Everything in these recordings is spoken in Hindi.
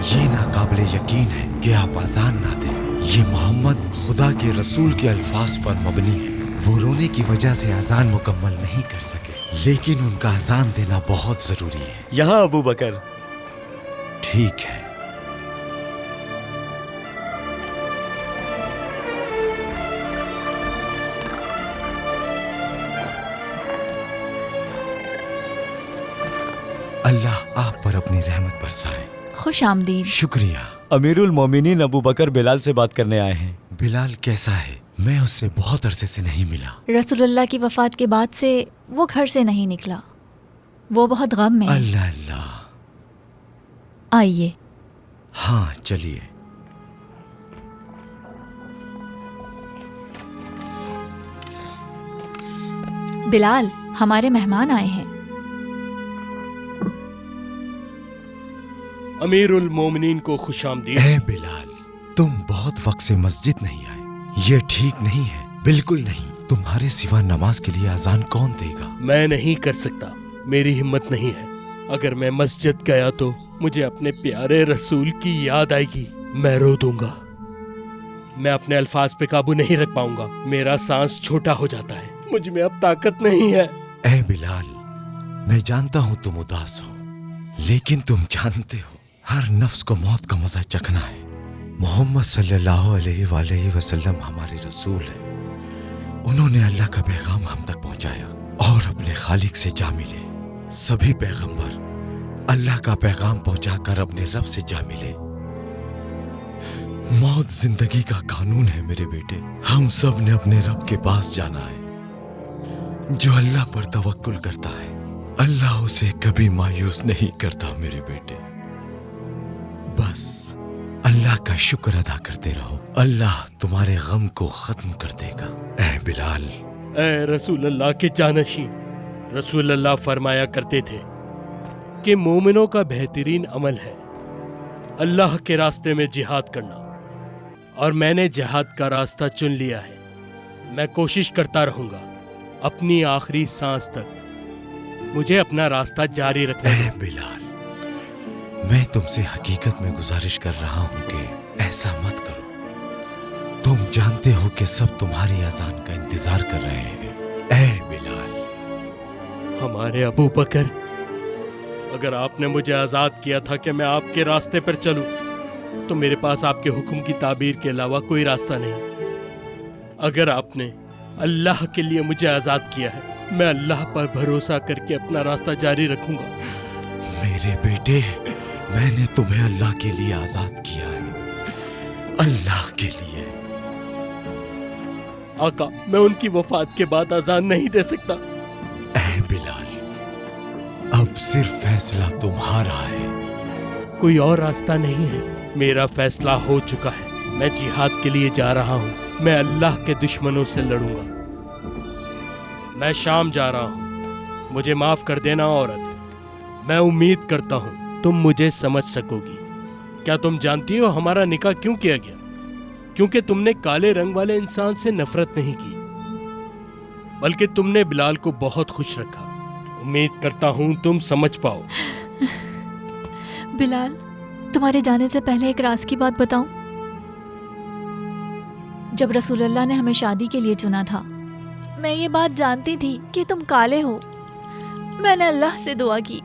ये नाकाबिले यकीन है कि आप अजान ना दें। ये मोहम्मद खुदा के रसूल के अल्फाज पर मबनी है। वो रोने की वजह से अजान मुकम्मल नहीं कर सके, लेकिन उनका अजान देना बहुत जरूरी है। यहाँ अबू बकर। ठीक है। अल्लाह आप पर अपनी रहमत बरसाए। खुश आमदीद। शुक्रिया। अमीरुल मोमिनीन अबू बकर बिलाल से बात करने आए हैं। बिलाल कैसा है? मैं उससे बहुत अरसे से नहीं मिला। रसूलुल्लाह की वफात के बाद से वो घर से नहीं निकला। वो बहुत गम में है। अल्लाह अल्लाह। आइए। हाँ चलिए। बिलाल, हमारे मेहमान आए हैं। अमीरुल मोमिनीन को खुशामदीद। ए बिलाल, तुम बहुत वक्त से मस्जिद नहीं आए। ये ठीक नहीं है, बिल्कुल नहीं। तुम्हारे सिवा नमाज के लिए अजान कौन देगा? मैं नहीं कर सकता, मेरी हिम्मत नहीं है। अगर मैं मस्जिद गया तो मुझे अपने प्यारे रसूल की याद आएगी। मैं रो दूंगा। मैं अपने अल्फाज पे काबू नहीं रख पाऊंगा। मेरा सांस छोटा हो जाता है। मुझ में अब ताकत नहीं है। ए बिलाल, मैं जानता हूँ तुम उदास हो, लेकिन तुम जानते हो हर नफ्स को मौत का मजा चखना है। मोहम्मद सल्लल्लाहु अलैहि वसल्लम हमारे रसूल हैं। उन्होंने अल्लाह का पैगाम हम तक पहुंचाया और अपने खालिक से जा मिले। सभी पैगंबर अल्लाह का पैगाम पहुंचाकर अपने रब से जा मिले। मौत जिंदगी का कानून है मेरे बेटे। हम सब ने अपने रब के पास जाना है। जो अल्लाह पर तवक्कुल करता है, अल्लाह उसे कभी मायूस नहीं करता मेरे बेटे। बस अल्लाह का शुक्र अदा करते रहो, अल्लाह तुम्हारे गम को खत्म कर देगा। ए बिलाल। ए रसूल अल्लाह के जानशी, रसूल अल्लाह फरमाया करते थे कि मोमिनों का बेहतरीन अमल है अल्लाह के रास्ते में जिहाद करना, और मैंने जिहाद का रास्ता चुन लिया है। मैं कोशिश करता रहूंगा अपनी आखिरी सांस तक। मुझे अपना रास्ता जारी रखना है। बिलाल, मैं तुमसे हकीकत में गुजारिश कर रहा हूं कि ऐसा मत करो। तुम जानते हो कि सब तुम्हारी अजान का इंतजार कर रहे हैं। ए बिलाल। हमारे अबू बकर, अगर आपने मुझे आजाद किया था कि मैं आपके रास्ते पर चलूं, तो मेरे पास आपके हुक्म की ताबीर के अलावा कोई रास्ता नहीं। अगर आपने अल्लाह के लिए मुझे आजाद किया है, मैं अल्लाह पर भरोसा करके अपना रास्ता जारी रखूंगा। मेरे बेटे, मैंने तुम्हें अल्लाह के लिए आजाद किया है, अल्लाह के लिए। आका, मैं उनकी वफात के बाद आजान नहीं दे सकता। ए बिलाल, अब सिर्फ फैसला तुम्हारा है। कोई और रास्ता नहीं है। मेरा फैसला हो चुका है। मैं जिहाद के लिए जा रहा हूँ। मैं अल्लाह के दुश्मनों से लड़ूंगा। मैं शाम जा रहा हूँ। मुझे माफ कर देना औरत। मैं उम्मीद करता हूँ तुम मुझे समझ सकोगी। क्या तुम जानती हो हमारा निकाह क्यों किया गया? क्योंकि तुमने काले रंग वाले इंसान से नफरत नहीं की, बल्कि तुमने बिलाल को बहुत खुश रखा। उम्मीद करता हूँ तुम समझ पाओ। बिलाल, तुम्हारे जाने से पहले एक राज की बात बताऊं? जब रसूलुल्लाह ने हमें शादी के लिए चुना था, मैं ये बात जानती थी कि तुम काले हो। मैंने अल्लाह से दुआ की,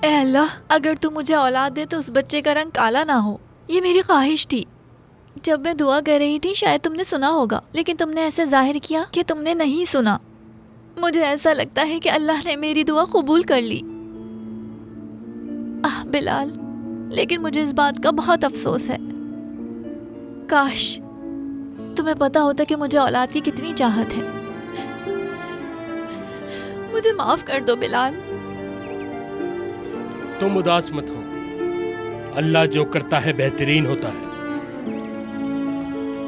ए अल्लाह, अगर तू मुझे औलाद दे तो उस बच्चे का रंग काला ना हो। ये मेरी ख्वाहिश थी। जब मैं दुआ कर रही थी, शायद तुमने सुना होगा, लेकिन तुमने ऐसे जाहिर किया कि तुमने नहीं सुना। मुझे ऐसा लगता है कि अल्लाह ने मेरी दुआ कबूल कर ली। आह बिलाल, लेकिन मुझे इस बात का बहुत अफसोस है। काश तुम्हें पता होता कि मुझे औलाद की कितनी चाहत है। मुझे माफ कर दो बिलाल। तुम उदास मत हो। अल्लाह जो करता है बेहतरीन होता है।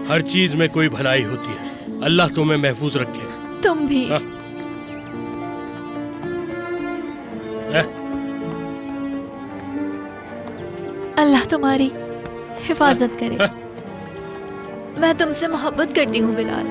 हर चीज में कोई भलाई होती है। अल्लाह तुम्हें महफूज रखे। तुम भी। अल्लाह तुम्हारी हिफाजत करे। मैं तुमसे मोहब्बत करती हूँ बिलाल।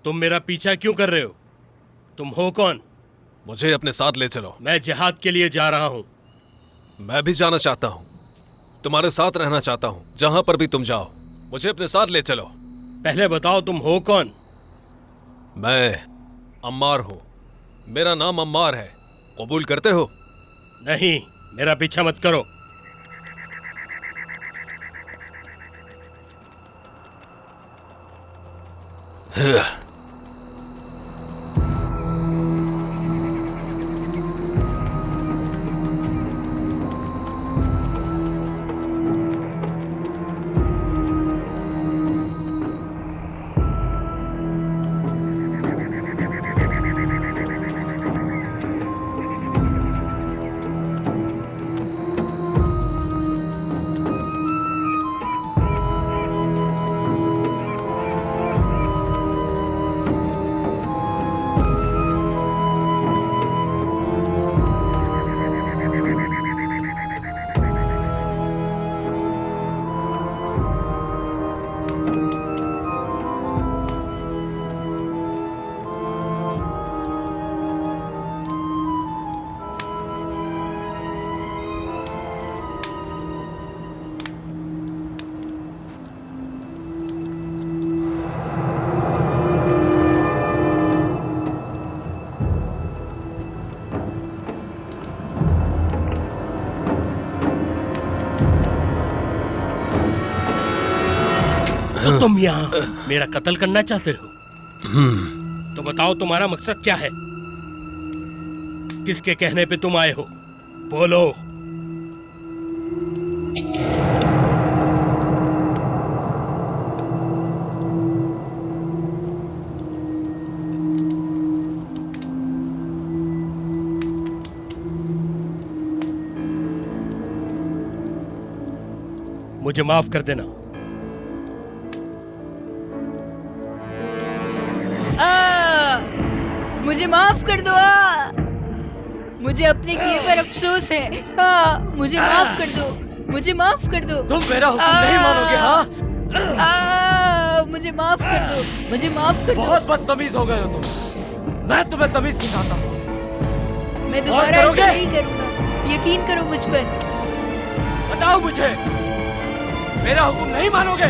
तुम मेरा पीछा क्यों कर रहे हो? तुम हो कौन? मुझे अपने साथ ले चलो। मैं जिहाद के लिए जा रहा हूँ। मैं भी जाना चाहता हूँ, तुम्हारे साथ रहना चाहता हूँ, जहां पर भी तुम जाओ मुझे अपने साथ ले चलो। पहले बताओ तुम हो कौन? मैं अम्मार हूँ, मेरा नाम अम्मार है। कबूल करते हो? नहीं, मेरा पीछा मत करो। तो तुम यहाँ मेरा कत्ल करना चाहते हो? तो बताओ तुम्हारा मकसद क्या है? किसके कहने पे तुम आए हो? बोलो। मुझे माफ कर देना। मुझे माफ कर दो। मुझे अपने किए पर अफसोस है। मुझे माफ कर दो, मुझे माफ कर दो। तुम मेरा हुक्म नहीं मानोगे? हाँ, मुझे माफ कर दो, मुझे माफ कर दो। बहुत बदतमीज हो गए हो तुम। मैं तुम्हें तमीज सिखाता हूँ। मैं दोबारा ऐसा नहीं करूँगा, यकीन करो मुझ पर। बताओ मुझे, मेरा हुक्म नहीं मानोगे?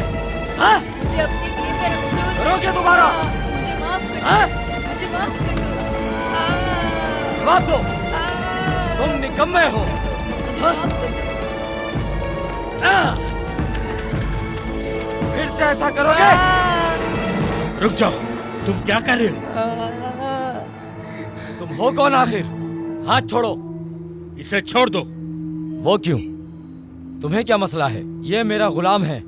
हाँ? मुझे अपने किए पर अफसोस है। करोगे दोबारा? मुझे माफ कर दो। हाँ? मुझे माफ कर दो। जवाब दो, तुम निकम्मे हो। फिर से ऐसा करोगे? रुक जाओ, तुम क्या कर रहे हो? तुम हो कौन आखिर? हाथ छोड़ो। इसे छोड़ दो। वो क्यों? तुम्हें क्या मसला है? ये मेरा गुलाम है,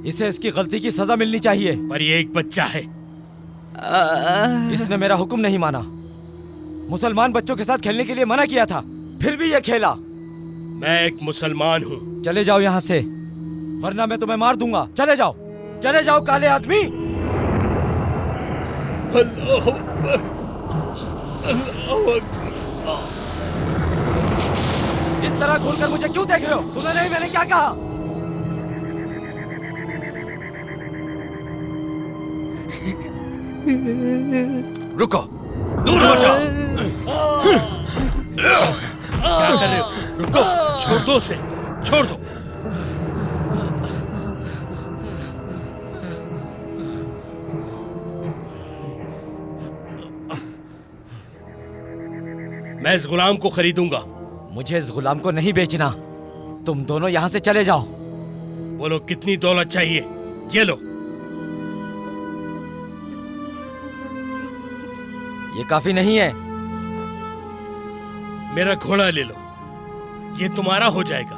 इसे इसकी गलती की सजा मिलनी चाहिए। पर ये एक बच्चा है। इसने मेरा हुक्म नहीं माना, मुसलमान बच्चों के साथ खेलने के लिए मना किया था, फिर भी ये खेला। मैं एक मुसलमान हूँ। चले जाओ यहाँ से, वरना मैं तुम्हें मार दूंगा। चले जाओ, चले जाओ काले आदमी। अल्लाह अकबर, अल्लाह अकबर। इस तरह घूरकर मुझे क्यों देख रहे हो? सुना नहीं मैंने क्या कहा? रुको, दूर हो जाओ। क्या कर रहे हो? रुको, छोड़ दो उसे, छोड़ दो। मैं इस गुलाम को खरीदूंगा। मुझे इस गुलाम को नहीं बेचना। तुम दोनों यहाँ से चले जाओ। बोलो कितनी दौलत चाहिए? ये लो। ये काफी नहीं है। मेरा घोड़ा ले लो, ये तुम्हारा हो जाएगा।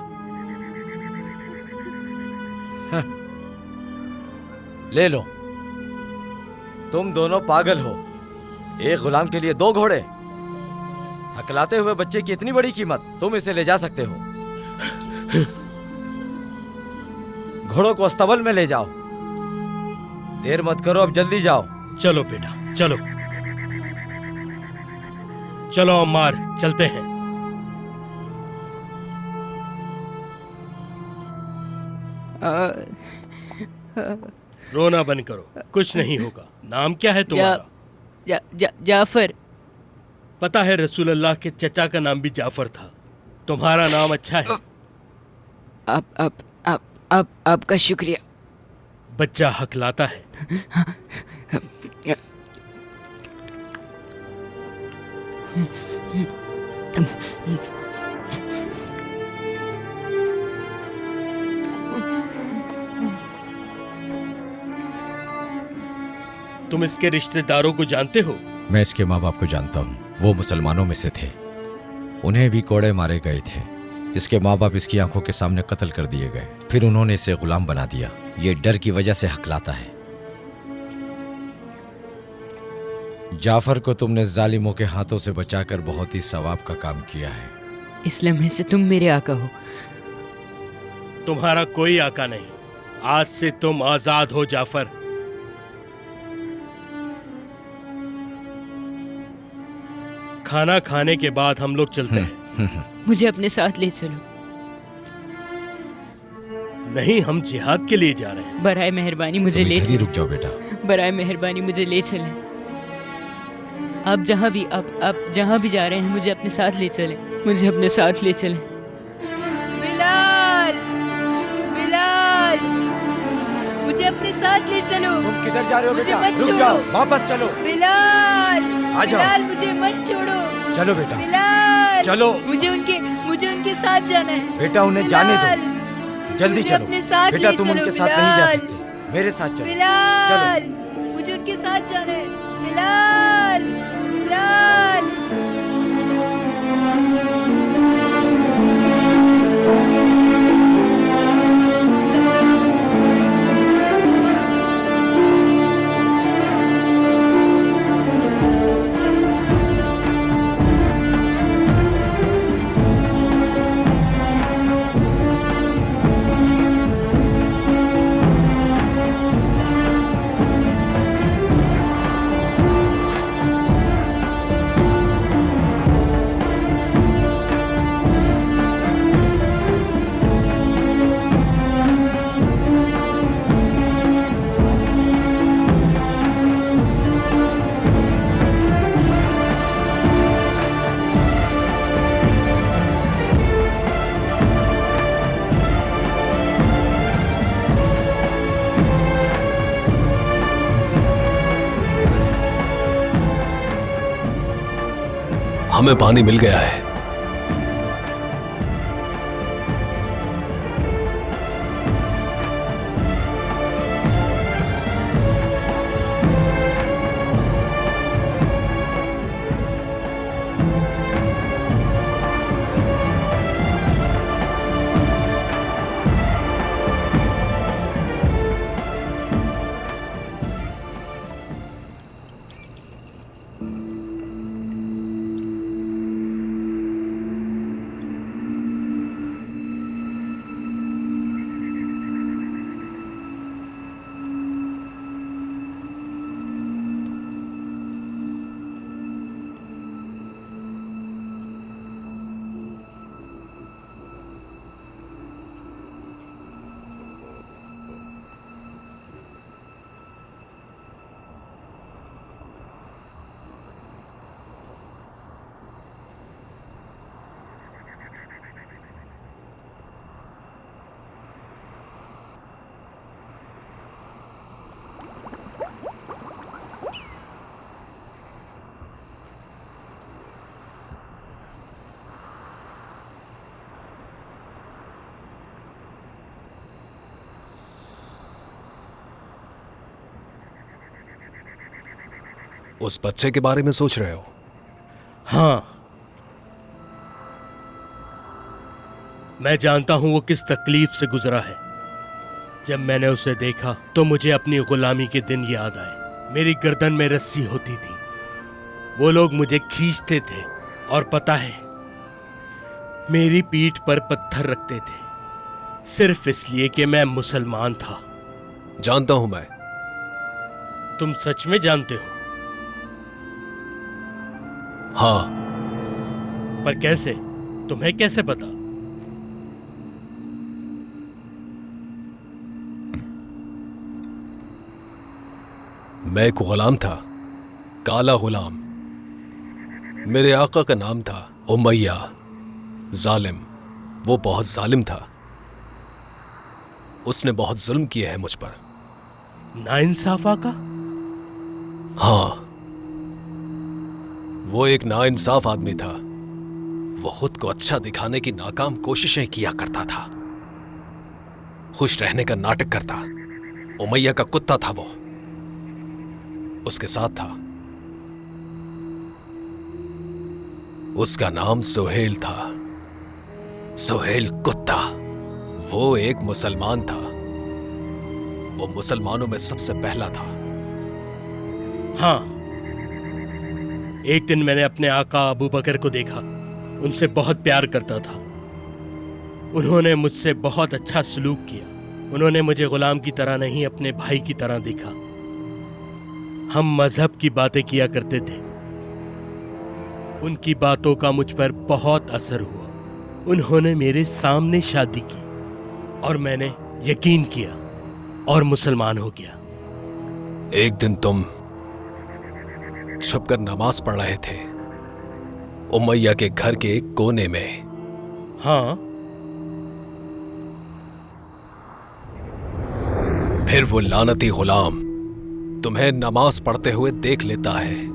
ले लो। तुम दोनों पागल हो। एक गुलाम के लिए 2 घोड़े? हकलाते हुए बच्चे की इतनी बड़ी कीमत? तुम इसे ले जा सकते हो। घोड़ों को अस्तबल में ले जाओ। देर मत करो, अब जल्दी जाओ। चलो बेटा, चलो चलो अम्मार, चलते हैं। रोना बंद करो, कुछ नहीं होगा। नाम क्या है तुम्हारा? जाफर। पता है रसूल अल्लाह के चचा का नाम भी जाफर था। तुम्हारा नाम अच्छा है। आपका शुक्रिया। बच्चा हकलाता है। तुम इसके रिश्तेदारों को जानते हो? मैं इसके माँ बाप को जानता हूँ। वो मुसलमानों में से थे। उन्हें भी कोड़े मारे गए थे। इसके माँ बाप इसकी आंखों के सामने कत्ल कर दिए गए। फिर उन्होंने इसे गुलाम बना दिया। ये डर की वजह से हकलाता है। जाफर को तुमने जालिमों के हाथों से बचाकर बहुत ही सवाब का काम किया है। इस लम्हे से तुम मेरे आका हो। तुम्हारा कोई आका नहीं। आज से तुम आजाद हो जाफर। खाना खाने के बाद हम लोग चलते हैं। मुझे अपने साथ ले चलो। नहीं, हम जिहाद के लिए जा रहे हैं। बराए मेहरबानी मुझे तुम ले इधर ही चलो। रुक जाओ बेटा। बराए मेहरबानी मुझे ले चलें। आप जहाँ भी जा रहे हैं मुझे अपने साथ ले चलें। मुझे अपने साथ ले चलें। बिलाल, बिलाल, मुझे अपने साथ ले चलो। तुम किधर जा रहे हो मुझे बेटा? मत रुक छोड़ो। जाओ, वापस चलो। बिलाल, आ जाओ। बिलाल मुझे मत छोड़ो। चलो बेटा, बिलाल, चलो। मुझे उनके साथ जाना है। बेटा उन्हें जाने बिलाल, दो। जल्दी मुझे चलो अपने साथ बेटा, ले तुम चलो, उनके साथ नहीं जा बिलाल। सकते। मेरे साथ चलो। बिलाल, मुझे उनके साथ जाना है। बिलाल, बिलाल। हमें पानी मिल गया है। उस बच्चे के बारे में सोच रहे हो? हाँ, मैं जानता हूं वो किस तकलीफ से गुजरा है। जब मैंने उसे देखा तो मुझे अपनी गुलामी के दिन याद आए। मेरी गर्दन में रस्सी होती थी, वो लोग मुझे खींचते थे और पता है मेरी पीठ पर पत्थर रखते थे, सिर्फ इसलिए कि मैं मुसलमान था। जानता हूं मैं। तुम सच में जानते हो? हाँ। पर कैसे? तुम्हें कैसे पता? मैं एक गुलाम था, काला गुलाम। मेरे आका का नाम था उमैया जालिम। वो बहुत जालिम था, उसने बहुत जुल्म किया है मुझ पर। नाइंसाफा का? हाँ, वो एक नाइंसाफ आदमी था। वो खुद को अच्छा दिखाने की नाकाम कोशिशें किया करता था, खुश रहने का नाटक करता। उमैया का कुत्ता था वो, उसके साथ था। उसका नाम सुहेल था। सुहेल कुत्ता। वो एक मुसलमान था। वो मुसलमानों में सबसे पहला था। हाँ, एक दिन मैंने अपने आका अबू बकर को देखा। उनसे बहुत प्यार करता था। उन्होंने मुझसे बहुत अच्छा सलूक किया। उन्होंने मुझे गुलाम की तरह नहीं, अपने भाई की तरह देखा। हम मजहब की बातें किया करते थे। उनकी बातों का मुझ पर बहुत असर हुआ। उन्होंने मेरे सामने शादी की और मैंने यकीन किया और मुसलमान हो गया। एक दिन तुम छुपकर नमाज पढ़ रहे थे उमैया के घर के एक कोने में। हाँ, फिर वो लानती गुलाम तुम्हें नमाज पढ़ते हुए देख लेता है।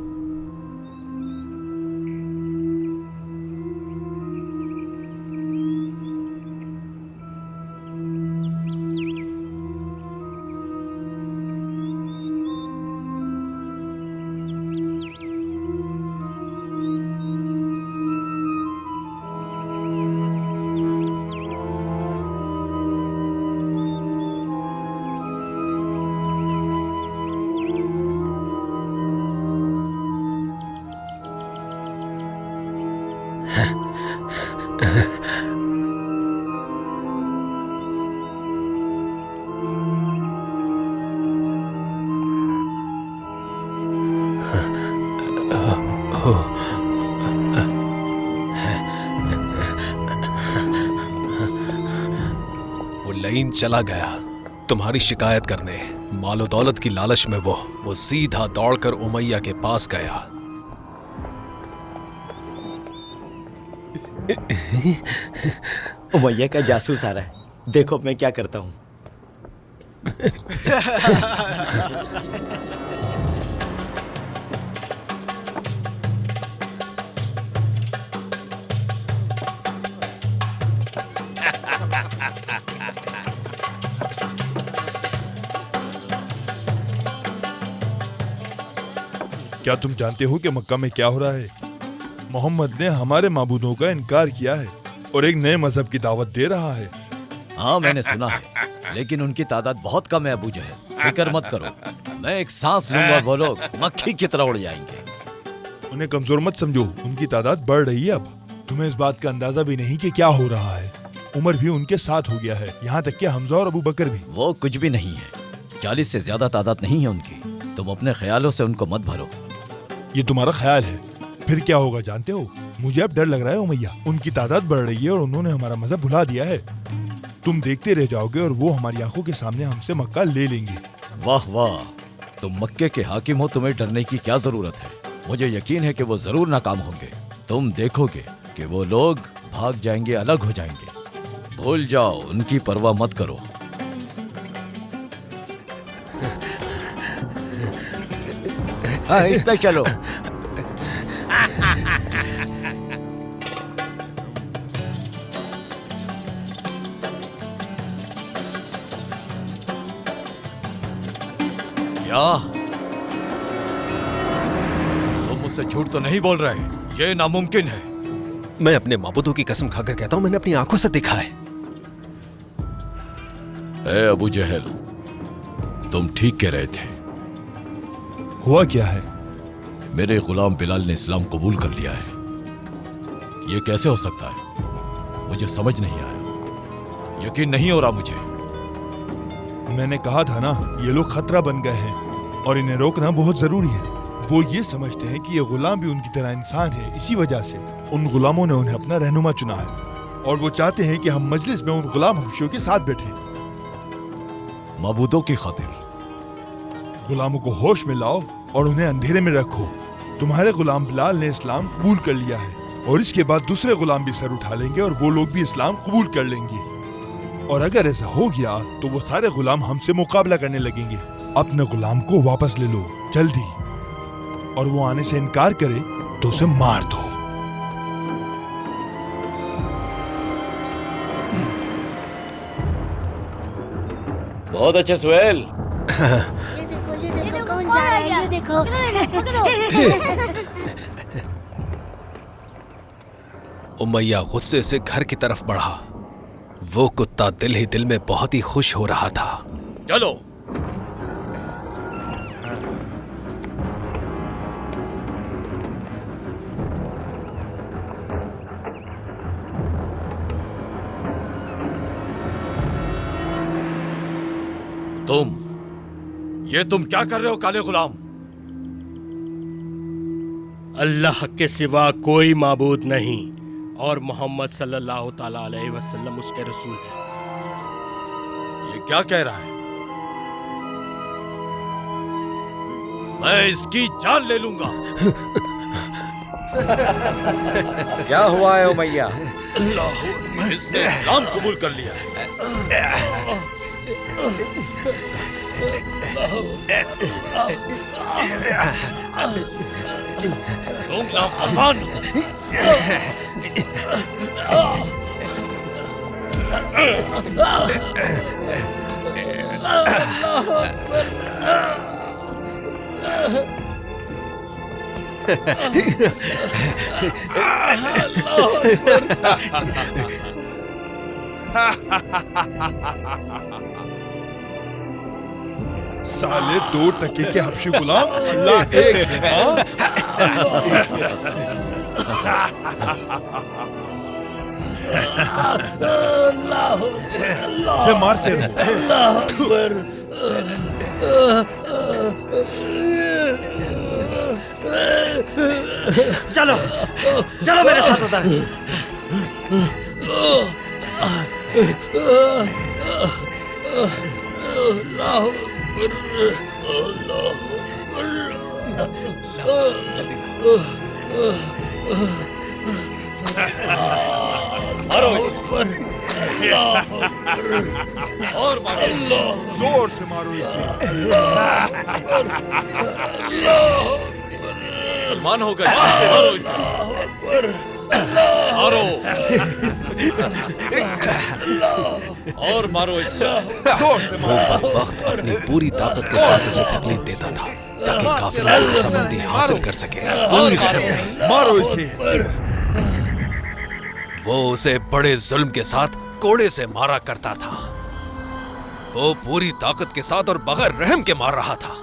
वो लईन चला गया तुम्हारी शिकायत करने। मालो दौलत की लालच में वो सीधा दौड़कर उमैया के पास गया। उमैया का जासूस आ रहा है, देखो मैं क्या करता हूँ। क्या तुम जानते हो कि मक्का में क्या हो रहा है? मोहम्मद ने हमारे माबूदों का इनकार किया है और एक नए मजहब की दावत दे रहा है। हाँ मैंने सुना है, लेकिन उनकी तादाद बहुत कम है अबू जहल। फिक्र मत करो, मैं एक सांस लूंगा, वो लोग मक्खी की तरह उड़ जाएंगे। उन्हें कमजोर मत समझो, उनकी तादाद बढ़ रही है अब। तुम्हें इस बात का अंदाजा भी नहीं कि क्या हो रहा है। उमर भी उनके साथ हो गया है, यहाँ तक कि हमजा और अबू बकर भी। वो कुछ भी नहीं है, 40 से ज्यादा तादाद नहीं है उनकी। तुम अपने ख्यालों से उनको मत भरो। ये तुम्हारा ख्याल है, फिर क्या होगा जानते हो? मुझे अब डर लग रहा है उमैया। उनकी तादाद बढ़ रही है और उन्होंने हमारा मजहब भुला दिया है। तुम देखते रह जाओगे और वो हमारी आंखों के सामने हमसे मक्का ले लेंगे। वाह वाह, तुम मक्के के हाकिम हो, तुम्हें डरने की क्या जरूरत है। मुझे यकीन है कि वो जरूर नाकाम होंगे। तुम देखोगे कि वो लोग भाग जाएंगे, अलग हो जाएंगे। भूल जाओ, उनकी परवाह मत करो। हाँ, इस तरह चलो। क्या तुम मुझसे झूठ तो नहीं बोल रहे? ये नामुमकिन है। मैं अपने माबूदों की कसम खाकर कहता हूं, मैंने अपनी आंखों से देखा है। ए अबू जहल, तुम ठीक कह रहे थे। हुआ क्या है? मेरे गुलाम बिलाल ने इस्लाम कबूल कर लिया है। ये कैसे हो सकता है? मुझे समझ नहीं आया, यकीन नहीं हो रहा मुझे। मैंने कहा था ना, ये लोग खतरा बन गए हैं और इन्हें रोकना बहुत जरूरी है। वो ये समझते हैं कि ये गुलाम भी उनकी तरह इंसान है। इसी वजह से उन गुलामों ने उन्हें अपना रहनुमा चुना है और वो चाहते हैं कि हम मजलिस में उन गुलाम हबशियों के साथ बैठें। मबूदों की खातिर। गुलामों को होश में लाओ और उन्हें अंधेरे में रखो। तुम्हारे गुलाम बिलाल ने इस्लाम कबूल कर लिया है और इसके बाद दूसरे गुलाम भी सर उठा लेंगे और वो लोग भी इस्लाम कबूल कर लेंगे। और अगर ऐसा हो गया तो वो सारे गुलाम हमसे मुकाबला करने लगेंगे। अपने गुलाम को वापस ले लो जल्दी, और वो आने से इनकार करे तो उसे मार दो। बहुत अच्छे सुहेल। ये देखो कौन जा रहा है, ये देखो। उमैया गुस्से से घर की तरफ बढ़ा। वो कुत्ता दिल ही दिल में बहुत ही खुश हो रहा था। चलो। तुम क्या कर रहे हो काले गुलाम? अल्लाह के सिवा कोई माबूद नहीं और मोहम्मद सल्लल्लाहु ताला अलैहि वसल्लम उसके रसूल हैं। ये क्या कह रहा है? मैं इसकी जान ले लूंगा। क्या हुआ है उमैया? इसने इस्लाम कबूल कर लिया है। तुम नाफरमान हो। साले 2 टके के हबशी गुलाम, अल्लाह एक से मारते रहो। चलो चलो मेरे साथ उधर। मारो इसे। और मारो, जोर से मारो इसे। सलमान हो गए। मारो इसे। मारो और मारो इसको। वो बदबख्त अपनी पूरी ताकत के साथ इसे तकलीफ देता था ताकि काफिला को समझी हासिल कर सके। कोई रहम नहीं। मारो इसे। वो उसे बड़े जुल्म के साथ कोड़े से मारा करता था। वो पूरी ताकत के साथ और बगैर रहम के मार रहा था।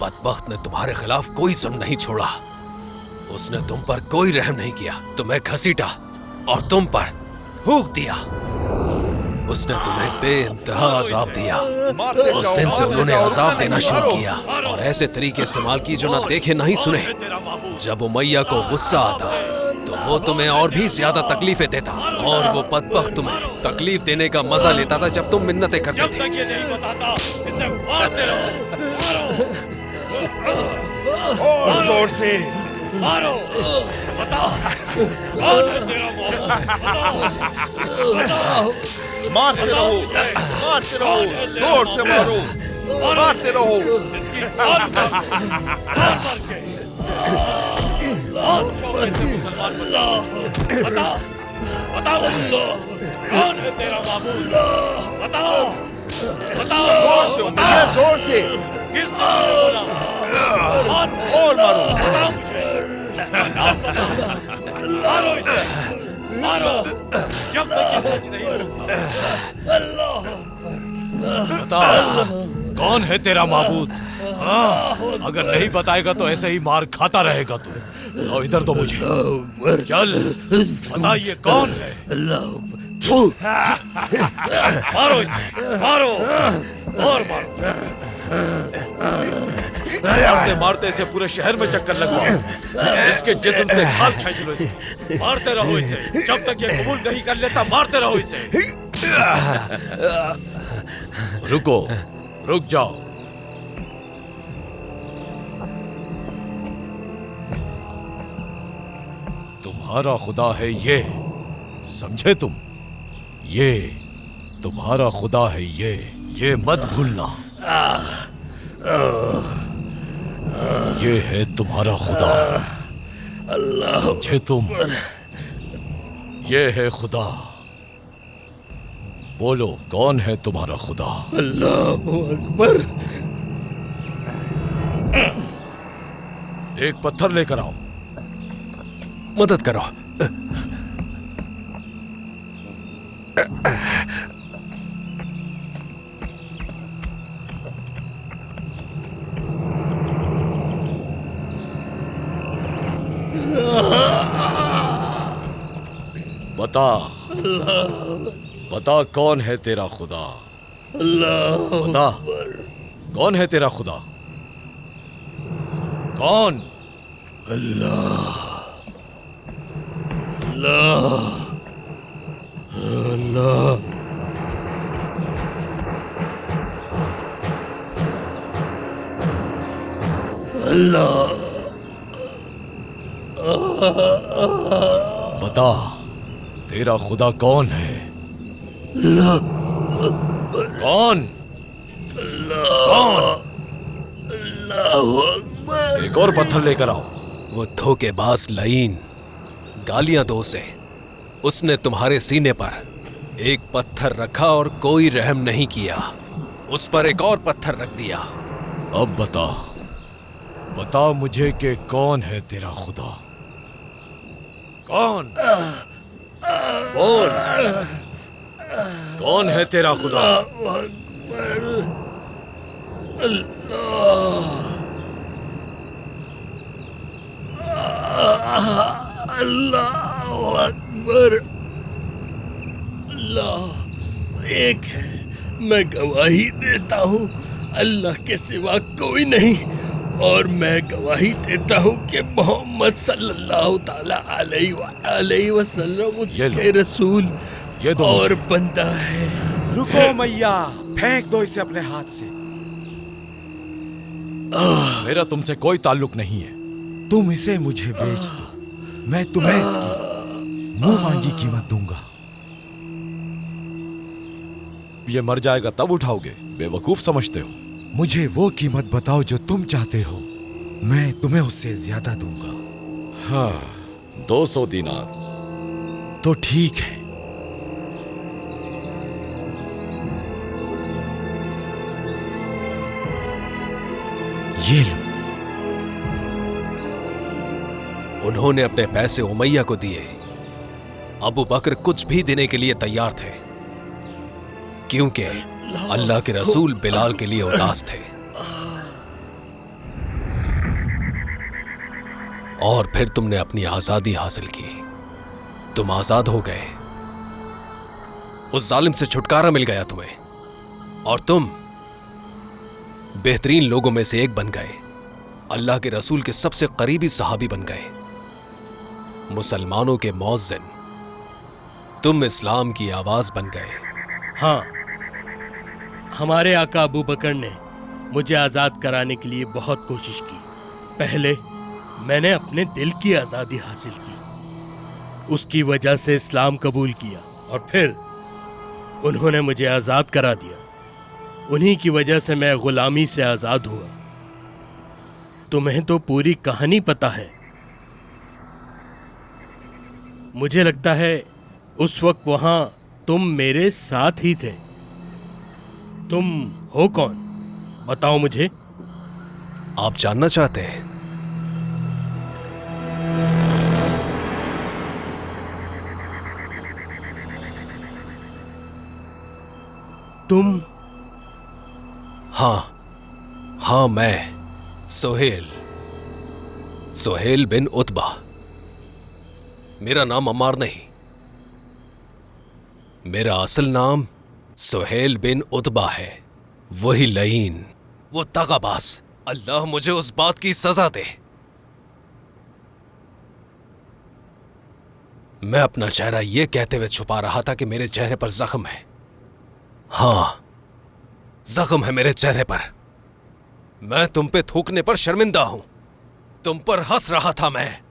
बदबख्त ने तुम्हारे खिलाफ कोई जुल्म नहीं छोड़ा। उसने तुम पर कोई रहम नहीं किया, तुम्हें घसीटा और तुम पर थूक दिया। उसने तुम्हें बेइंतहा अजाब दिया। उस दिन से उन्होंने अजाब देना शुरू किया और ऐसे तरीके इस्तेमाल किए जो ना देखे ना ही सुने। जब उमैया को गुस्सा आता तो वो तुम्हें और भी ज्यादा तकलीफें देता और वो बदबख्त तुम्हें तकलीफ देने का मजा लेता था जब तुम मिन्नतें करते थे। जब तक ये नहीं बताता इसे मारते रहो। और जोर से मारो। बताओ कौन है तेरा मारते रहो, मारते रहो, जोर से मारो, मारते रहो। इसकी मुसलमान बता बताओ कौन है तेरा माबूद? बताओ बताओ जोर से किसने बोला? और मारो। बताओ मुझे इसका नाम बताओ। मारो इसे मारो जब तक ये सच नहीं बोलता। बताओ कौन है तेरा माबूद? अगर नहीं बताएगा तो ऐसे ही मार खाता रहेगा तू। तो इधर तो मुझे चल बता ये कौन है? मारो इसे मारो और मारो। मारते मारते इसे पूरे शहर में चक्कर लगवाओ। इसके जिस्म से खाल खींच लो इसे। मारते रहो इसे जब तक ये कबूल नहीं कर लेता। मारते रहो इसे। रुको रुक जाओ। तुम्हारा खुदा है ये, समझे तुम? ये तुम्हारा खुदा है ये मत भूलना। ये है तुम्हारा खुदा, समझे तुम? ये है खुदा। बोलो, कौन है तुम्हारा खुदा? अल्लाह अकबर। एक पत्थर लेकर आओ। मदद करो। बता कौन है तेरा खुदा? बता कौन है तेरा खुदा? कौन? अल्लाह बता तेरा खुदा कौन है? कौन? एक और पत्थर लेकर आओ। वो धोखेबाज लईन, गालियां दो उसे। उसने तुम्हारे सीने पर एक पत्थर रखा और कोई रहम नहीं किया। उस पर एक और पत्थर रख दिया। अब बता मुझे कि कौन है तेरा खुदा? कौन? बोल, कौन है तेरा खुदा? अल्लाह अकबर। अल्लाह एक है, मैं गवाही देता हूँ अल्लाह के सिवा कोई नहीं, और मैं गवाही देता हूँ कि मोहम्मद सल्लल्लाहु ताला अलैहि वसल्लम उसके रसूल ये दो और बंदा है। रुको मैया, फेंक दो इसे अपने हाथ से। मेरा तुमसे कोई ताल्लुक नहीं है। तुम इसे मुझे बेच दो, मैं तुम्हें इसकी मुंह मांगी कीमत दूंगा। ये मर जाएगा तब उठाओगे? बेवकूफ समझते हो? मुझे वो कीमत बताओ जो तुम चाहते हो, मैं तुम्हें उससे ज्यादा दूंगा। हाँ, 200 दीनार। तो ठीक है। ये लो। उन्होंने अपने पैसे उमैया को दिए। अबू बकर कुछ भी देने के लिए तैयार थे, क्योंकि अल्लाह के रसूल बिलाल के लिए उदास थे। और फिर तुमने अपनी आजादी हासिल की। तुम आजाद हो गए। उस जालिम से छुटकारा मिल गया तुम्हें, और तुम बेहतरीन लोगों में से एक बन गए। अल्लाह के रसूल के सबसे करीबी सहाबी बन गए। मुसलमानों के मौज़िन, तुम इस्लाम की आवाज बन गए। हाँ, हमारे आका अबू बकर ने मुझे आज़ाद कराने के लिए बहुत कोशिश की। पहले मैंने अपने दिल की आज़ादी हासिल की, उसकी वजह से इस्लाम कबूल किया, और फिर उन्होंने मुझे आज़ाद करा दिया। उन्हीं की वजह से मैं गुलामी से आज़ाद हुआ। तुम्हें तो पूरी कहानी पता है। मुझे लगता है उस वक्त वहां तुम मेरे साथ ही थे। तुम हो कौन? बताओ मुझे। आप जानना चाहते हैं? तुम? हाँ, मैं सोहेल बिन उतबा। मेरा नाम अम्मार नहीं, मेरा असल नाम सोहेल बिन उतबा है। वही लईन, वो दगाबाज। अल्लाह मुझे उस बात की सजा दे। मैं अपना चेहरा यह कहते हुए छुपा रहा था कि मेरे चेहरे पर जख्म है। हाँ, जख्म है मेरे चेहरे पर। मैं तुम पे थूकने पर शर्मिंदा हूं। तुम पर हंस रहा था मैं।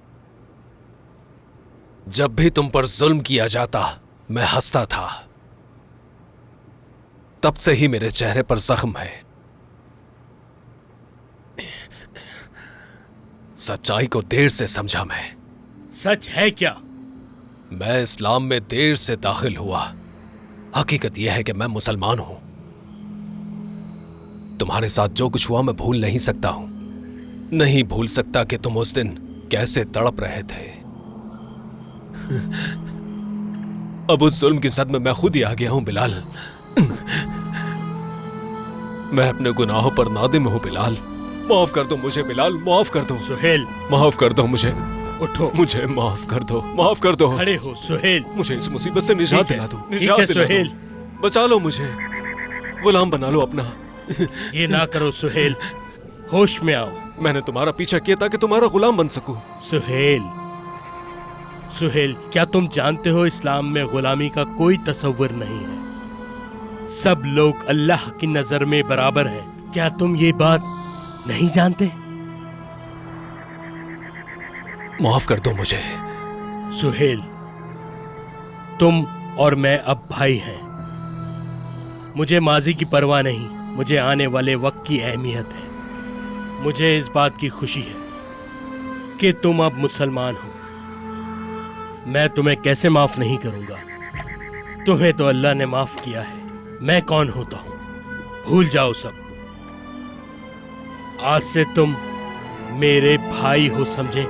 जब भी तुम पर जुल्म किया जाता मैं हंसता था। तब से ही मेरे चेहरे पर जख्म है। सच्चाई को देर से समझा मैं। सच है क्या? मैं इस्लाम में देर से दाखिल हुआ। हकीकत यह है कि मैं मुसलमान हूं। तुम्हारे साथ जो कुछ हुआ मैं भूल नहीं सकता हूं। नहीं भूल सकता कि तुम उस दिन कैसे तड़प रहे थे। अब उस जुल्म की सद में मैं खुद ही आ गया हूं बिलाल। मैं अपने गुनाहों पर नादिम हूं बिलाल। माफ कर दो मुझे बिलाल, माफ कर दो। सुहेल, माफ कर दो मुझे। उठो। मुझे माफ कर दो, माफ कर दो। खड़े हो सुहेल। मुझे इस मुसीबत से निजात दिला दो, निजात दिला सुहेल। दो। बचा लो मुझे, गुलाम बना लो अपना। ये ना करो सुहेल, होश में आओ। मैंने तुम्हारा पीछा किया ताकि तुम्हारा गुलाम बन सकूं। सुहेल, सुहेल, क्या तुम जानते हो इस्लाम में गुलामी का कोई तस्वर नहीं है। सब लोग अल्लाह की नजर में बराबर हैं। क्या तुम ये बात नहीं जानते? माफ कर दो मुझे। सुहेल, तुम और मैं अब भाई हैं। मुझे माजी की परवाह नहीं, मुझे आने वाले वक्त की अहमियत है। मुझे इस बात की खुशी है कि तुम अब मुसलमान हो। मैं तुम्हें कैसे माफ नहीं करूंगा? तुम्हें तो अल्लाह ने माफ किया है। मैं कौन होता हूं? भूल जाओ सब। आज से तुम मेरे भाई हो, समझे?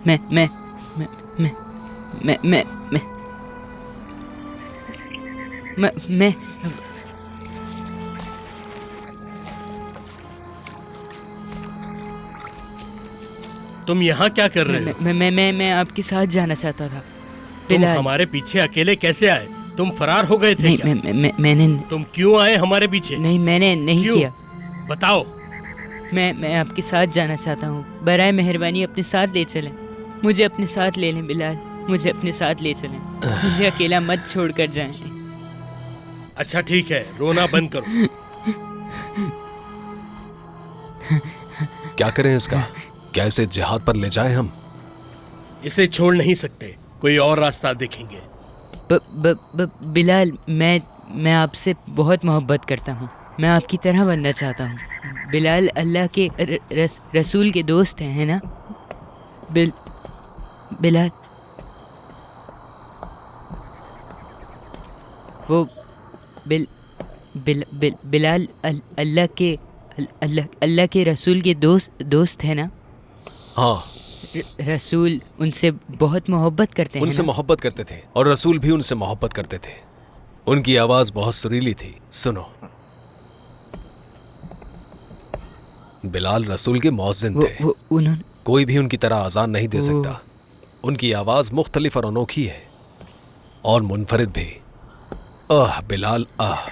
मैं मैं मैं मैं मैं मैं मैं मैं तुम यहाँ क्या कर रहे हो? मैं आपके साथ जाना चाहता था। तुम हमारे पीछे अकेले कैसे आए? तुम फरार हो गए थे क्या? मैंने तुम क्यों आए हमारे पीछे? नहीं, मैंने नहीं किया। बताओ। मैं आपके साथ जाना चाहता हूँ। बराए मेहरबानी अपने साथ ले चलें। मुझे अपने साथ ले लें बिलाल, मुझे अपने साथ ले चलें। मुझे अकेला मत छोड़ कर जाएं। अच्छा ठीक है, रोना बंद करो। क्या करें इसका? कैसे जिहाद पर ले जाएं हम? इसे छोड़ नहीं सकते, कोई और रास्ता देखेंगे। बिलाल, मैं आपसे बहुत मोहब्बत करता हूँ। मैं आपकी तरह बनना चाहता हूँ। बिलाल अल्लाह के रसूल के दोस्त हैं, है ना? बिलाल, वो बिलाल अल्लाह के रसूल के दोस्त है ना? हाँ। रसूल उनसे बहुत मोहब्बत करते हैं। उनसे मोहब्बत करते थे और रसूल भी उनसे मोहब्बत करते थे। उनकी आवाज बहुत सुरीली थी। सुनो, बिलाल रसूल के मौज़िन थे। कोई भी उनकी तरह आज़ान नहीं दे सकता। उनकी आवाज मुख्तलिफ और अनोखी है और मुनफरिद भी। आह बिलाल, आह।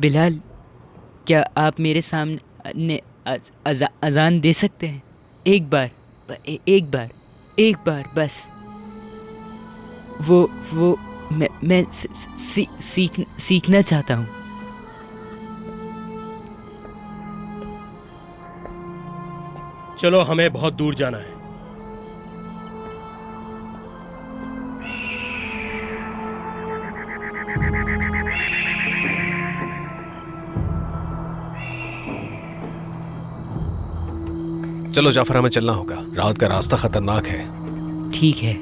बिलाल, क्या आप मेरे सामने अजान दे सकते हैं? एक बार बस। वो मैं सीखना चाहता हूँ। चलो, हमें बहुत दूर जाना है। चलो जाफर, हमें चलना होगा। रात का रास्ता खतरनाक है। ठीक है।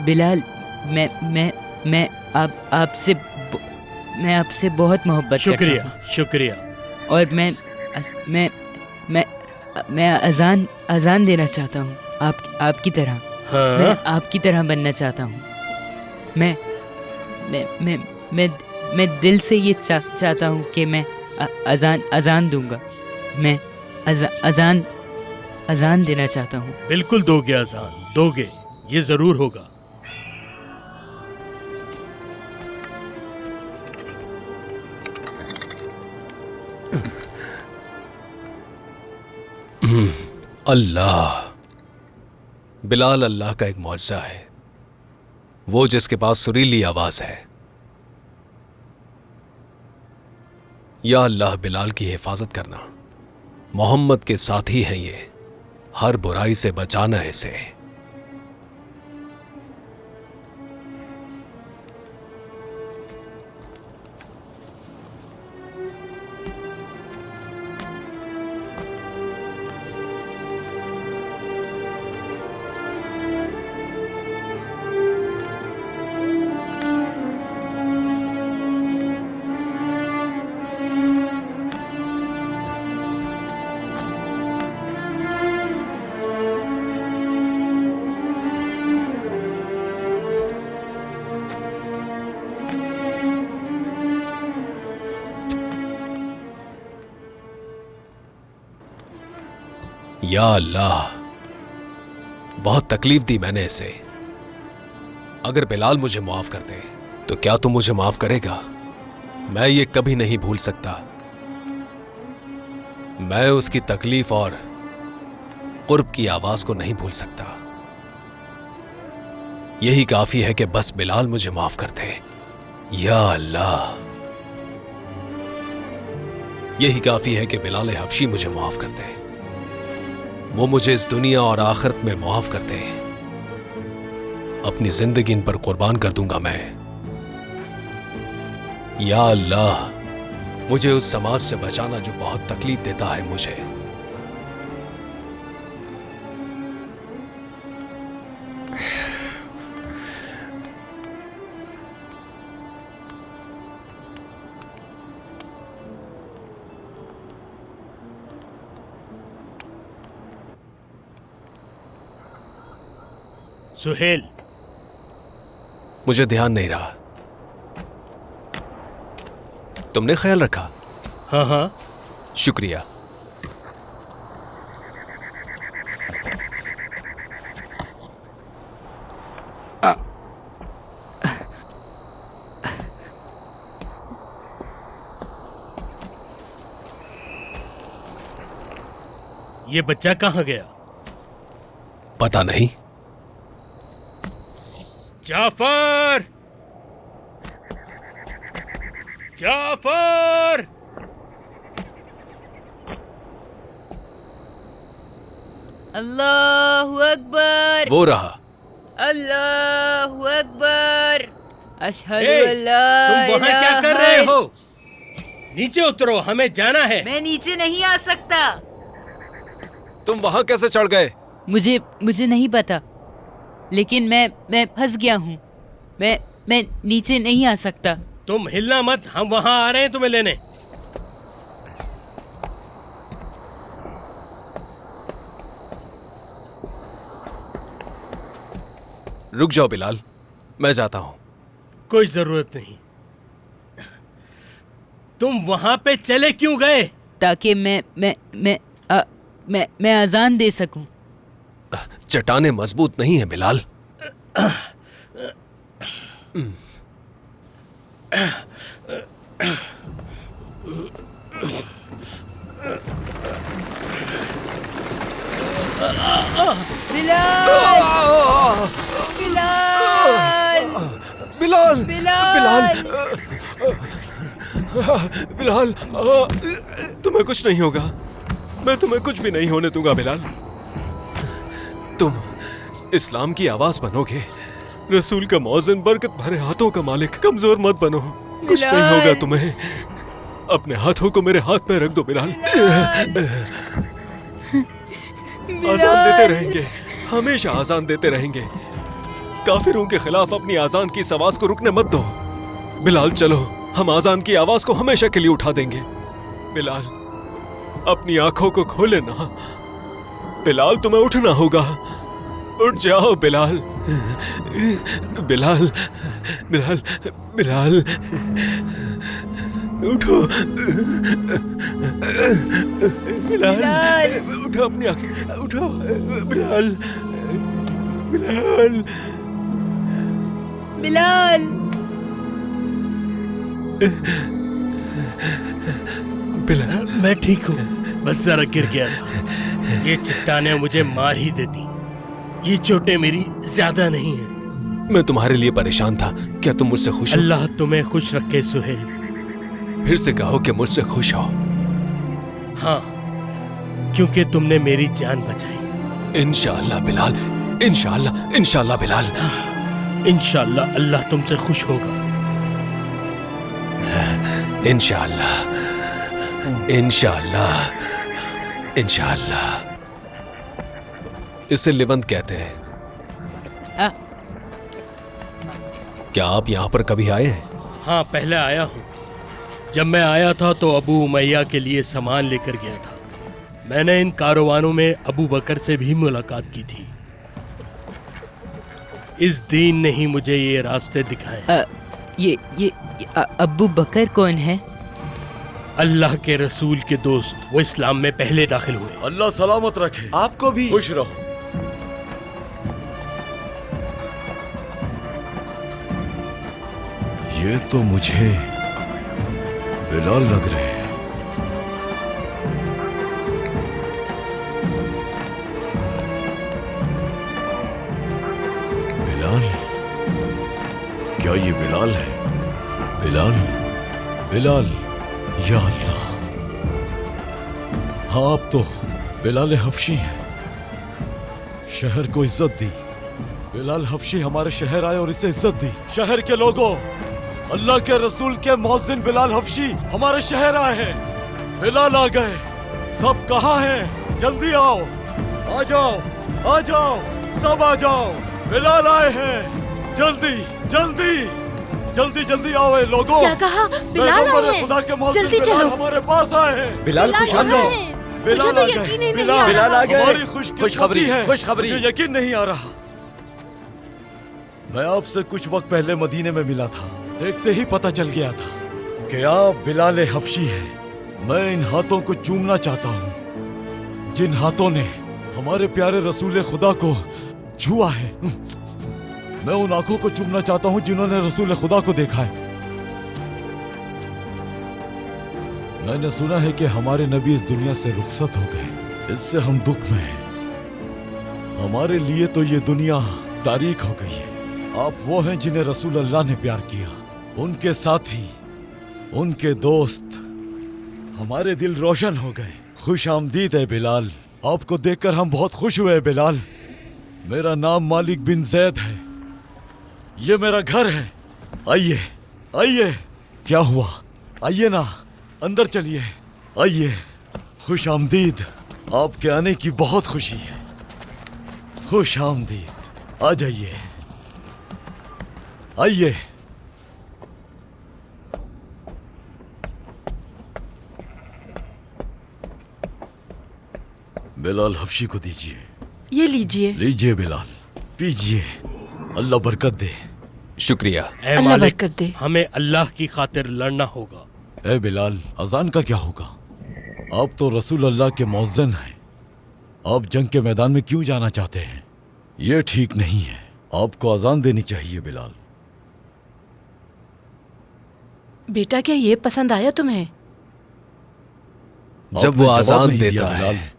बिलाल, मैं आपसे बहुत मोहब्बत करता हूँ। शुक्रिया। और मैं अजान देना चाहता हूँ आपकी तरह। मैं आपकी तरह बनना चाहता हूँ। मैं मैं मैं मैं मैं दिल से ये चाहता हूँ कि मैं अजान दूंगा। मैं अजान देना चाहता हूँ। बिल्कुल दोगे अजान, दोगे, ये जरूर होगा। अल्लाह, बिलाल अल्लाह का एक मौजज़ा है, वो जिसके पास सुरीली आवाज है। या अल्लाह, बिलाल की हिफाजत करना। मोहम्मद के साथी हैं ये, हर बुराई से बचाना इसे। या अल्लाह, बहुत तकलीफ दी मैंने इसे। अगर बिलाल मुझे माफ कर दे तो क्या तू मुझे माफ करेगा? मैं ये कभी नहीं भूल सकता। मैं उसकी तकलीफ और कुर्ब की आवाज को नहीं भूल सकता। यही काफी है कि बस बिलाल मुझे माफ कर दे। या अल्लाह, यही काफी है कि बिलाल हबशी मुझे माफ कर दे। वो मुझे इस दुनिया और आखिरत में माफ कर दे। अपनी जिंदगी इन पर कुर्बान कर दूंगा मैं। या अल्लाह, मुझे उस समाज से बचाना जो बहुत तकलीफ देता है मुझे। सुहेल, मुझे ध्यान नहीं रहा। तुमने ख्याल रखा? हाँ हाँ, शुक्रिया। ये बच्चा कहाँ गया? पता नहीं। जाफर, जाफर, अल्लाहु अकबर। वो रहा। अल्लाहु अकबर। अशहदु ए, अल्ला तुम वहाँ क्या कर रहे हो? नीचे उतरो, हमें जाना है। मैं नीचे नहीं आ सकता। तुम वहां कैसे चढ़ गए? मुझे नहीं पता, लेकिन मैं फंस गया हूँ। मैं नीचे नहीं आ सकता। तुम हिलना मत, हम वहां आ रहे हैं तुम्हें लेने। रुक जाओ बिलाल, मैं जाता हूं। कोई जरूरत नहीं। तुम वहां पे चले क्यों गए? ताकि मैं अजान दे सकूं। चट्टानें मजबूत नहीं है बिलाल। बिलाल, बिलाल, बिलाल, बिलाल, तुम्हें कुछ नहीं होगा। मैं तुम्हें कुछ भी नहीं होने दूंगा बिलाल। तुम इस्लाम की आवाज बनोगे, रसूल का मौज़िन, बरकत भरे हाथों का मालिक। कमजोर मत बनो, कुछ नहीं होगा तुम्हें। अपने हाथों को मेरे हाथ में रख दो बिलाल। आजान देते रहेंगे, हमेशा आजान देते रहेंगे। काफिरों के खिलाफ अपनी आजान की इस आवाज को रुकने मत दो। बिलाल चलो, हम आजान की आवाज को हमेशा के लिए उठा देंगे। बिलाल, अपनी आंखों को खोले ना। बिलाल, तुम्हें उठना होगा। उठ जाओ बिलाल। बिलाल बिलाल बिलाल उठो। बिलाल उठो, अपनी आंखें उठो। बिलाल बिलाल बिलाल बिलाल। मैं ठीक हूँ, बस जरा गिर गया था। ये चट्टानें मुझे मार ही देती। ये चोटें मेरी ज्यादा नहीं है। मैं तुम्हारे लिए परेशान था। क्या तुम मुझसे खुश हो? अल्लाह तुम्हें खुश रखे सुहेल। फिर से कहो कि मुझसे खुश हो। हाँ, क्योंकि तुमने मेरी जान बचाई। इंशाअल्लाह बिलाल, इंशाअल्लाह, इंशाअल्लाह बिलाल। इंशाअल्लाह अल्लाह तुमसे खुश होगा। इंशाअल्लाह, इंशाअल्लाह, इंशाअल्लाह। इसे लिवंत कहते हैं। आ, क्या आप यहाँ पर कभी आए हैं? हाँ, पहले आया हूँ। जब मैं आया था तो अबू उमैया के लिए सामान लेकर गया था। मैंने इन कारवानों में अबू बकर से भी मुलाकात की थी। इस दीन ने ही मुझे ये रास्ते दिखाए। ये अब्बू बकर कौन है? अल्लाह के रसूल के दोस्त, वो इस्लाम में पहले दाखिल हुए। अल्लाह सलामत रखे। आपको भी। खुश रहो। ये तो मुझे बिलाल लग रहे हैं। बिलाल? क्या ये बिलाल है? बिलाल, बिलाल, या अल्लाह। हाँ, अब तो बिलाल हफ्शी है। शहर को इज्जत दी। बिलाल हफ्शी हमारे शहर आए और इसे इज्जत दी। शहर के लोगों, अल्लाह के रसूल के मौज़िन बिलाल हफ्शी हमारे शहर आए हैं। बिलाल आ गए। सब कहाँ हैं? जल्दी आओ, आ जाओ, आ जाओ, सब आ जाओ। बिलाल आए हैं। जल्दी जल्दी जल्दी जल्दी आओ ए लोगों। क्या कहा? बिलाल आए हैं। खुदा के मौज़िन जल्दी बिलाल चलो। हमारे पास आए हैं। बिलाल खुश कहाँ जाओ। है? बिलाल मुझे तो आ गए। यकीन ही नहीं बिलाल आ बिलाल रहा। आ गए। हमारी खुशखबरी, खुशखबरी है। खुशखबरी। मुझे यकीन नहीं आ रहा। मैं आपसे कुछ वक्त पहले मदीने में मिला था। देखते ही पता चल गया था कि आप बिलाल हफ्शी हैं। मैं इन हाथों को चूमना चाहता हूँ, जिन हाथों ने हमारे प्यारे रसूल खुदा को छुआ है। मैं उन आंखों को चूमना चाहता हूँ जिन्होंने रसूल खुदा को देखा है। मैंने सुना है कि हमारे नबी इस दुनिया से रुखसत हो गए। इससे हम दुख में हैं। हमारे लिए तो ये दुनिया तारीख हो गई है। आप वो हैं जिन्हें रसूल अल्लाह ने प्यार किया। उनके साथी, उनके दोस्त, हमारे दिल रोशन हो गए। खुश आमदीद है बिलाल। आपको देखकर हम बहुत खुश हुए बिलाल। मेरा नाम मालिक बिन जैद है। ये मेरा घर है। आइए, आइए। क्या हुआ? आइए ना, अंदर चलिए। आइए। खुश आमदीद। आपके आने की बहुत खुशी है। खुश आमदीद। आ जाइए, आइए। बिलाल हफ्शी को दीजिए। ये लीजिए। लीजिए बिलाल, पीजिए। अल्लाह बरकत दे। शुक्रिया। ऐ अल्लाह मालिक, बरकत दे। हमें अल्लाह की खातिर लड़ना होगा। ए बिलाल, अजान का क्या होगा? आप तो रसूल अल्लाह के मौज़िन हैं। आप जंग के मैदान में क्यों जाना चाहते हैं? यह ठीक नहीं है। आपको अजान देनी चाहिए बिलाल। बेटा, क्या ये पसंद आया तुम्हें? जब आपने वो जवाब आजान नहीं देता दिया, है बिलाल।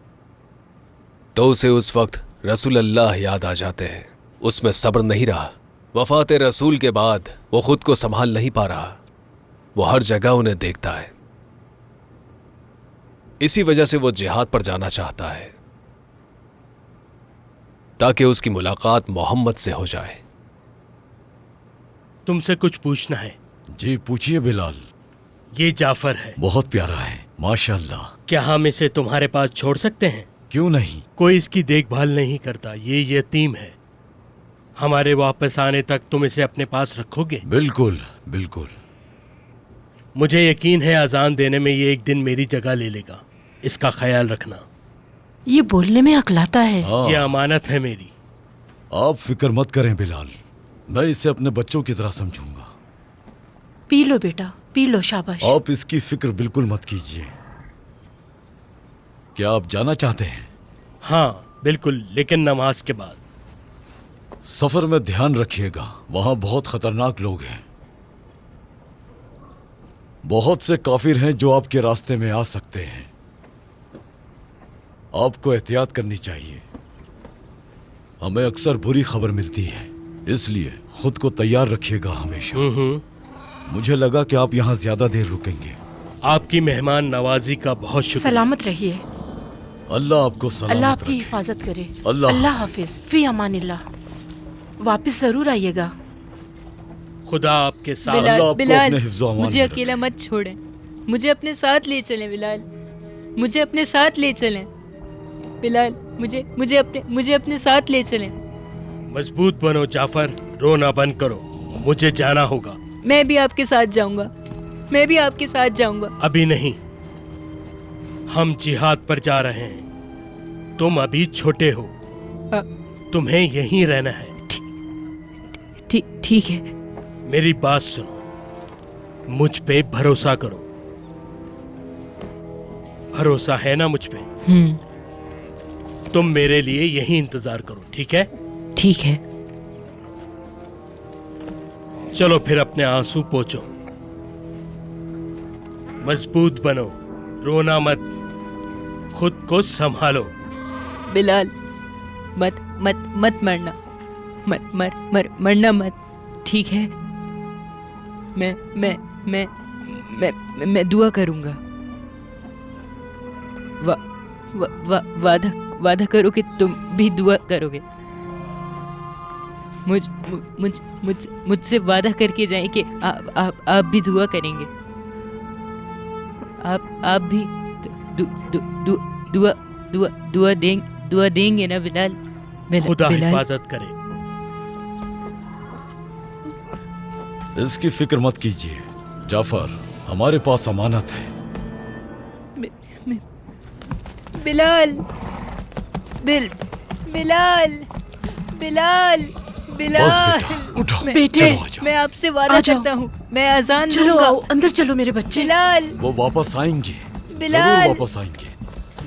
तो उसे उस वक्त रसूल अल्लाह याद आ जाते हैं। उसमें सब्र नहीं रहा। वफात रसूल के बाद वो खुद को संभाल नहीं पा रहा। वो हर जगह उन्हें देखता है। इसी वजह से वो जिहाद पर जाना चाहता है ताकि उसकी मुलाकात मोहम्मद से हो जाए। तुमसे कुछ पूछना है। जी पूछिए बिलाल। ये जाफर है। बहुत प्यारा है, माशाअल्लाह। क्या हम इसे तुम्हारे पास छोड़ सकते हैं? क्यों नहीं? कोई इसकी देखभाल नहीं करता। ये यतीम है। हमारे वापस आने तक तुम इसे अपने पास रखोगे? बिल्कुल बिल्कुल। मुझे यकीन है अजान देने में ये एक दिन मेरी जगह ले लेगा। इसका ख्याल रखना। ये बोलने में अकलाता है। हाँ। ये अमानत है मेरी। आप फिक्र मत करें बिलाल, मैं इसे अपने बच्चों की तरह समझूंगा। पी लो बेटा, पी लो, शाबाश। आप इसकी फिक्र बिल्कुल मत कीजिए। क्या आप जाना चाहते हैं? हाँ बिल्कुल, लेकिन नमाज के बाद। सफर में ध्यान रखिएगा, वहां बहुत खतरनाक लोग हैं। बहुत से काफिर हैं जो आपके रास्ते में आ सकते हैं। आपको एहतियात करनी चाहिए। हमें अक्सर बुरी खबर मिलती है, इसलिए खुद को तैयार रखिएगा हमेशा। मुझे लगा कि आप यहाँ ज्यादा देर रुकेंगे। आपकी मेहमान नवाजी का बहुत शुक्रिया। सलामत रहिए। अल्लाह आपको सलामत अल्लाह आपकी रखे। हिफाजत करे। अल्लाह हाफिज, फी अमानिल्लाह। वापस जरूर आइएगा। खुदा आपके साथ। अल्लाह बिलाल, आपको बिलाल, अपने हिफ्ज़-ओ अमान मुझे में अकेला मत छोड़ें। मुझे अपने साथ ले चलें बिलाल, मुझे अपने साथ ले चलें बिलाल, मुझे अपने साथ ले चलें। मजबूत बनो जाफर, रोना बंद करो, मुझे जाना होगा। मैं भी आपके साथ जाऊंगा, मैं भी आपके साथ जाऊंगा। अभी नहीं, हम जिहाद पर जा रहे हैं। तुम अभी छोटे हो, तुम्हें यहीं रहना है। ठीक है। मेरी बात सुनो, मुझ पे भरोसा करो। भरोसा है ना मुझ पे? तुम मेरे लिए यहीं इंतजार करो, ठीक है? ठीक है। चलो फिर अपने आंसू पोंछो। मजबूत बनो, रोना मत, खुद को संभालो। बिलाल, मत मत मत मरना, मरना मत, ठीक है? मैं दुआ करूंगा। वादा करो कि तुम भी दुआ करोगे। मुझसे वादा करके जाएं कि आप भी दुआ करेंगे। आप भी दुआ देंगे ना बिलाल? खुदा हिफाजत करे। इसकी फिक्र मत कीजिए जाफर, हमारे पास अमानत है। बिलाल, बिलाल, बिलाल, बिलाल, उठो, बेटे, मैं आपसे वादा करता हूँ, मैं अजान चलो दूंगा। आओ, अंदर चलो मेरे बच्चे। बिलाल, वो वापस आएंगे, बिलाल, जरूर वापस आएंगे।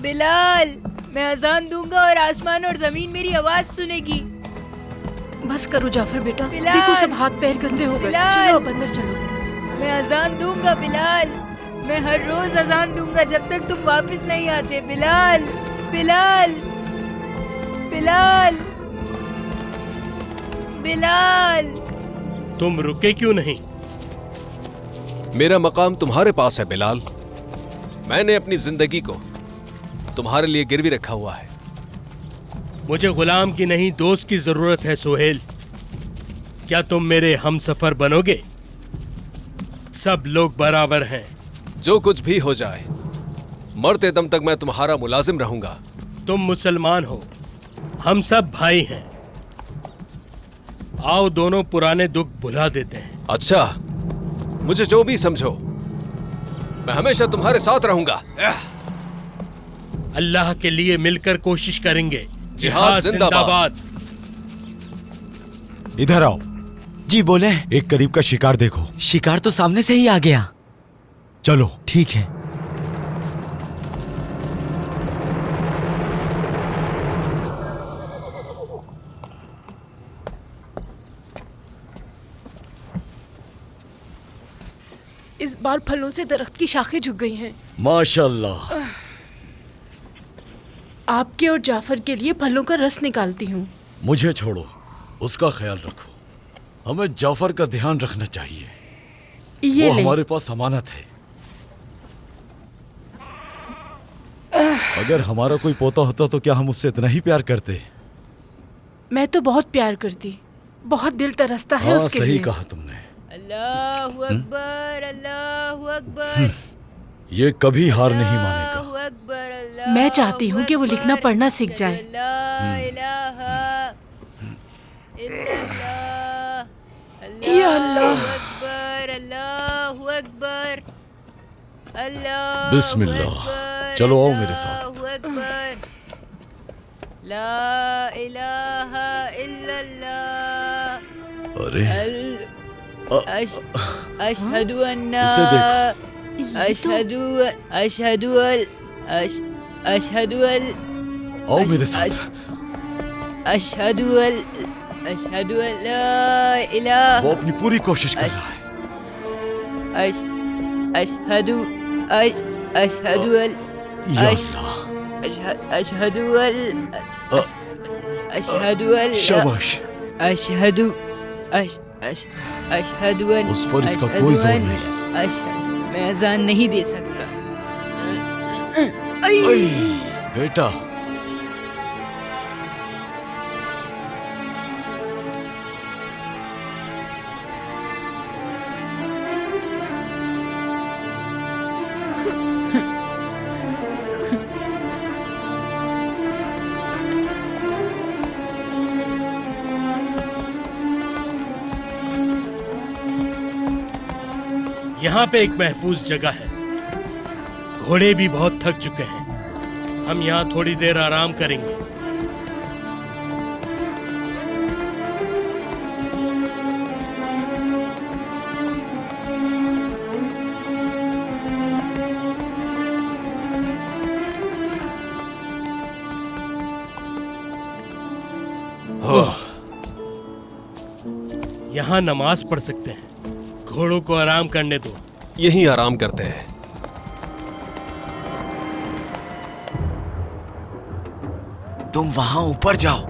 बिलाल, मैं अजान दूंगा और आसमान और जमीन मेरी आवाज सुनेगी। बस करो जाफर बेटा, बिलाल, देखो सब हाथ पैर गंदे हो गए। बिलाल, चलो अब अंदर चलो। मैं अजान दूंगा बिलाल, मैं हर रोज अजान दूंगा जब तक तुम वापस नहीं आते। बिलाल, बिलाल, बिलाल, बिलाल। तुम रुके क्यों नहीं? मेरा मकाम तुम्हारे पास है बिलाल। मैंने अपनी जिंदगी को तुम्हारे लिए गिरवी रखा हुआ है। मुझे गुलाम की नहीं, दोस्त की जरूरत है सोहेल। क्या तुम मेरे हमसफर बनोगे? सब लोग बराबर हैं। जो कुछ भी हो जाए, मरते दम तक मैं तुम्हारा मुलाजिम रहूंगा। तुम मुसलमान हो, हम सब भाई हैं। आओ दोनों पुराने दुख भुला देते हैं। अच्छा, मुझे जो भी समझो, मैं हमेशा तुम्हारे साथ रहूंगा। अल्लाह के लिए मिलकर कोशिश करेंगे। जिहाद जिंदाबाद। इधर आओ। जी बोले। एक करीब का शिकार देखो। शिकार तो सामने से ही आ गया। चलो। ठीक है। इस बार फलों से दरख्त की शाखें झुक गई हैं। माशाल्लाह। आपके और जाफर के लिए फलों का रस निकालती हूँ। मुझे छोड़ो, उसका ख्याल रखो। हमें जाफर का ध्यान रखना चाहिए। ये वो ले। हमारे पास अमानत है। अगर हमारा कोई पोता होता तो क्या हम उससे इतना ही प्यार करते? मैं तो बहुत प्यार करती, बहुत दिल तरसता है हाँ, उसके सही लिए। कहा तुमने। अल्लाहु अकबर, अल्लाहु अकबर। ये कभी हार नहीं मानेगा। अल्लाहु अकबर, अल्लाहु मैं चाहती हूँ कि वो लिखना अकबर। पढ़ना सीख जाए। ला इलाहा इल्लल्लाह, या अल्लाह। अल्लाहु अकबर, अल्लाहु अकबर, अल्लाहु बिस्मिल्लाह। अकबर, चलो आओ मेरे साथ। अल्लाहु अकबर। ला इलाहा इल्लल्लाह। अरे अशहदु अन्ना इसे अशहदु अशहदु अशहदु आओ मेरे साथ। अशहदु ला इलाहा। वो अपनी पूरी कोशिश कर रहा है। अशहदु अशहदु या अल्लाह। अशहदु अशहदु शाबाश। अशहदु अशहदु उस पर इसका कोई जोर नहीं। मैं अजान नहीं दे सकता। बेटा यहाँ पे एक महफूज जगह है। घोड़े भी बहुत थक चुके हैं। हम यहाँ थोड़ी देर आराम करेंगे। यहाँ नमाज पढ़ सकते हैं। घोड़ों को आराम करने दो। यहीं आराम करते हैं। तुम वहां ऊपर जाओ।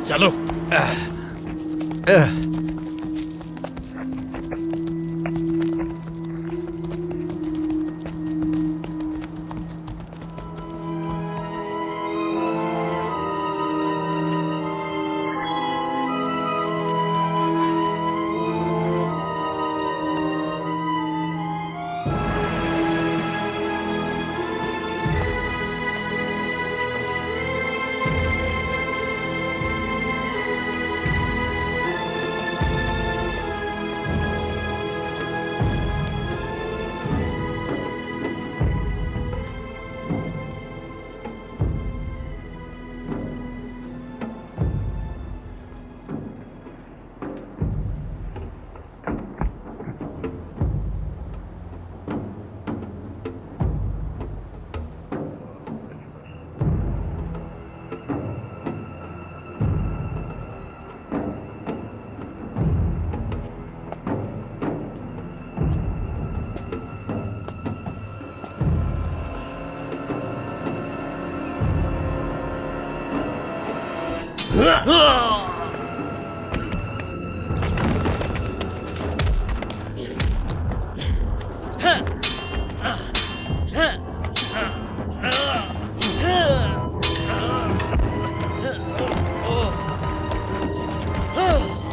चलो।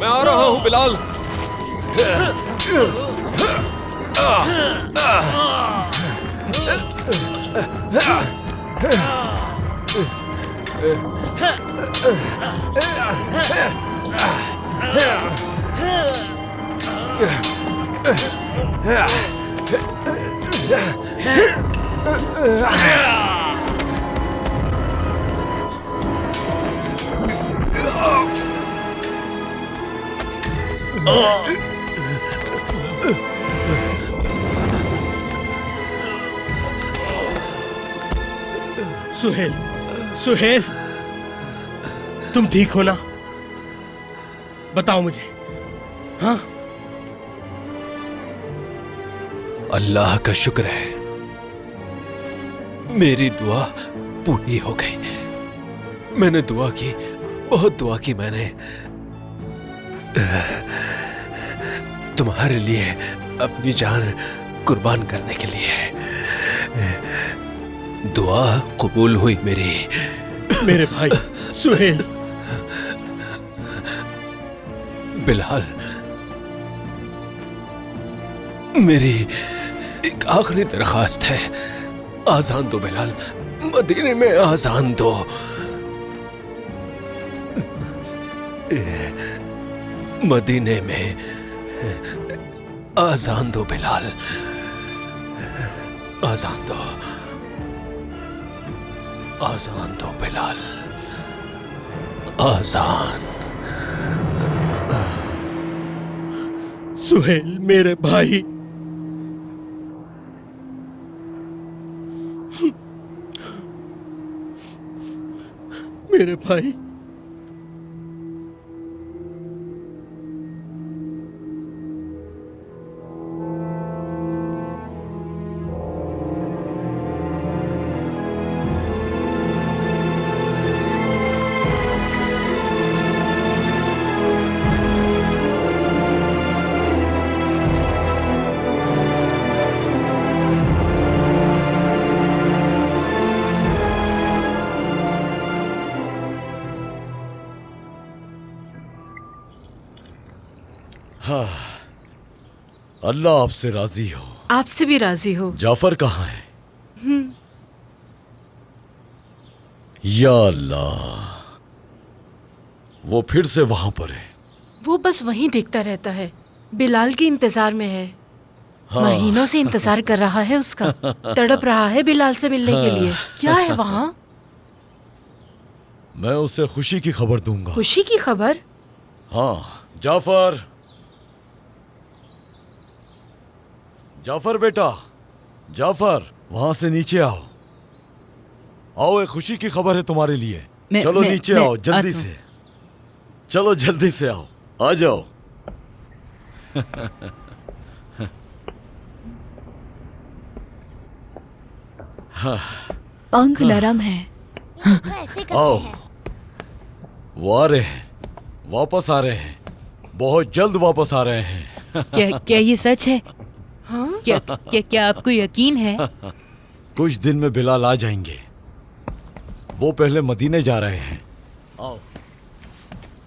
मैं आ रहा हूं बिलाल। सुहेल, सुहेल, तुम ठीक हो ना? बताओ मुझे। हाँ? अल्लाह का शुक्र है, मेरी दुआ पूरी हो गई। मैंने दुआ की, बहुत दुआ की मैंने, तुम्हारे लिए अपनी जान कुर्बान करने के लिए। दुआ कबूल हुई मेरी। मेरे भाई सुहेल। बिलाल, मेरी एक आखिरी दरखास्त है, आजान दो बिलाल, मदीने में आजान दो। मदीने में आजान दो बिलाल, आजान दो, आजान दो बिलाल, आजान। सुहेल मेरे भाई, मेरे भाई, हाँ, अल्लाह आपसे राजी हो। आपसे भी राजी हो। जाफर कहाँ है? या अल्लाह, वो फिर से वहां पर है। वो बस वहीं देखता रहता है, बिलाल के इंतजार में है। महीनों से इंतजार कर रहा है उसका, तड़प रहा है बिलाल से मिलने के लिए। क्या है वहाँ? मैं उसे खुशी की खबर दूंगा। खुशी की खबर? हाँ, जाफर, जाफर बेटा, जाफर, वहां से नीचे आओ। आओ, एक खुशी की खबर है तुम्हारे लिए। चलो नीचे आओ जल्दी से। चलो जल्दी से आओ, आ जाओ। पंख नरम है। ऐसे करते आओ, हैं। वो आ रहे हैं, वापस आ रहे हैं, बहुत जल्द वापस आ रहे हैं। क्या ये सच है? हाँ? क्या आपको यकीन है? कुछ दिन में बिलाल आ जाएंगे। वो पहले मदीने जा रहे हैं। आओ,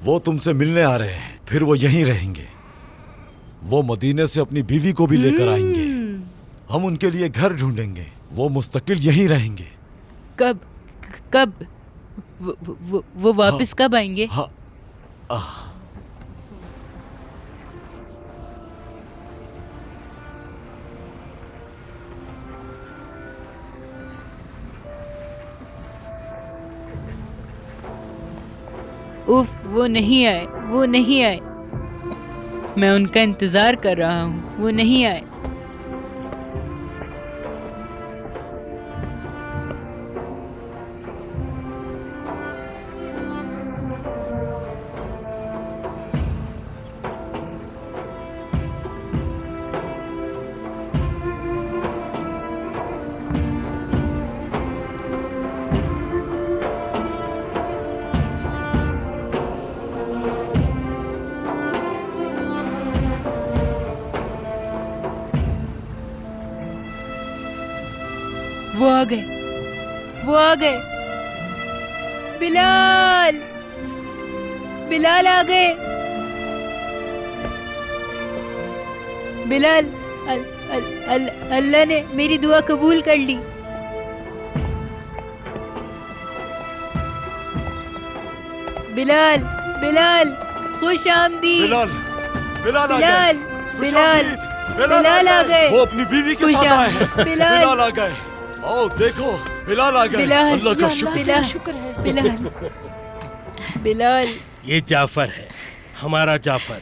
वो तुमसे मिलने आ रहे हैं, फिर वो यहीं रहेंगे। वो मदीने से अपनी बीवी को भी लेकर आएंगे। हम उनके लिए घर ढूंढेंगे। वो मुस्तकिल यहीं रहेंगे। कब कब वो वापस कब आएंगे? हाँ, उफ, वो नहीं आए, वो नहीं आए। मैं उनका इंतजार कर रहा हूँ, वो नहीं आए। वो आ गए, वो आ गए। बिलाल, बिलाल आ गए। बिलाल, अल्लाह ने मेरी दुआ कबूल कर ली। बिलाल, बिलाल, खुश आमदीद। बिलाल, बिलाल आ बिलाल, गए। बिलाल, खुशामदीद, बिलाल आ गए। वो अपनी बीवी के साथ आए हैं। बिलाल, बिलाल आ गए। आओ देखो, बिलाल आ गए। बिलाल, अल्लाह का शुक्र। बिलाल, शुक्र है। बिलाल, बिलाल। ये जाफर है, हमारा जाफर।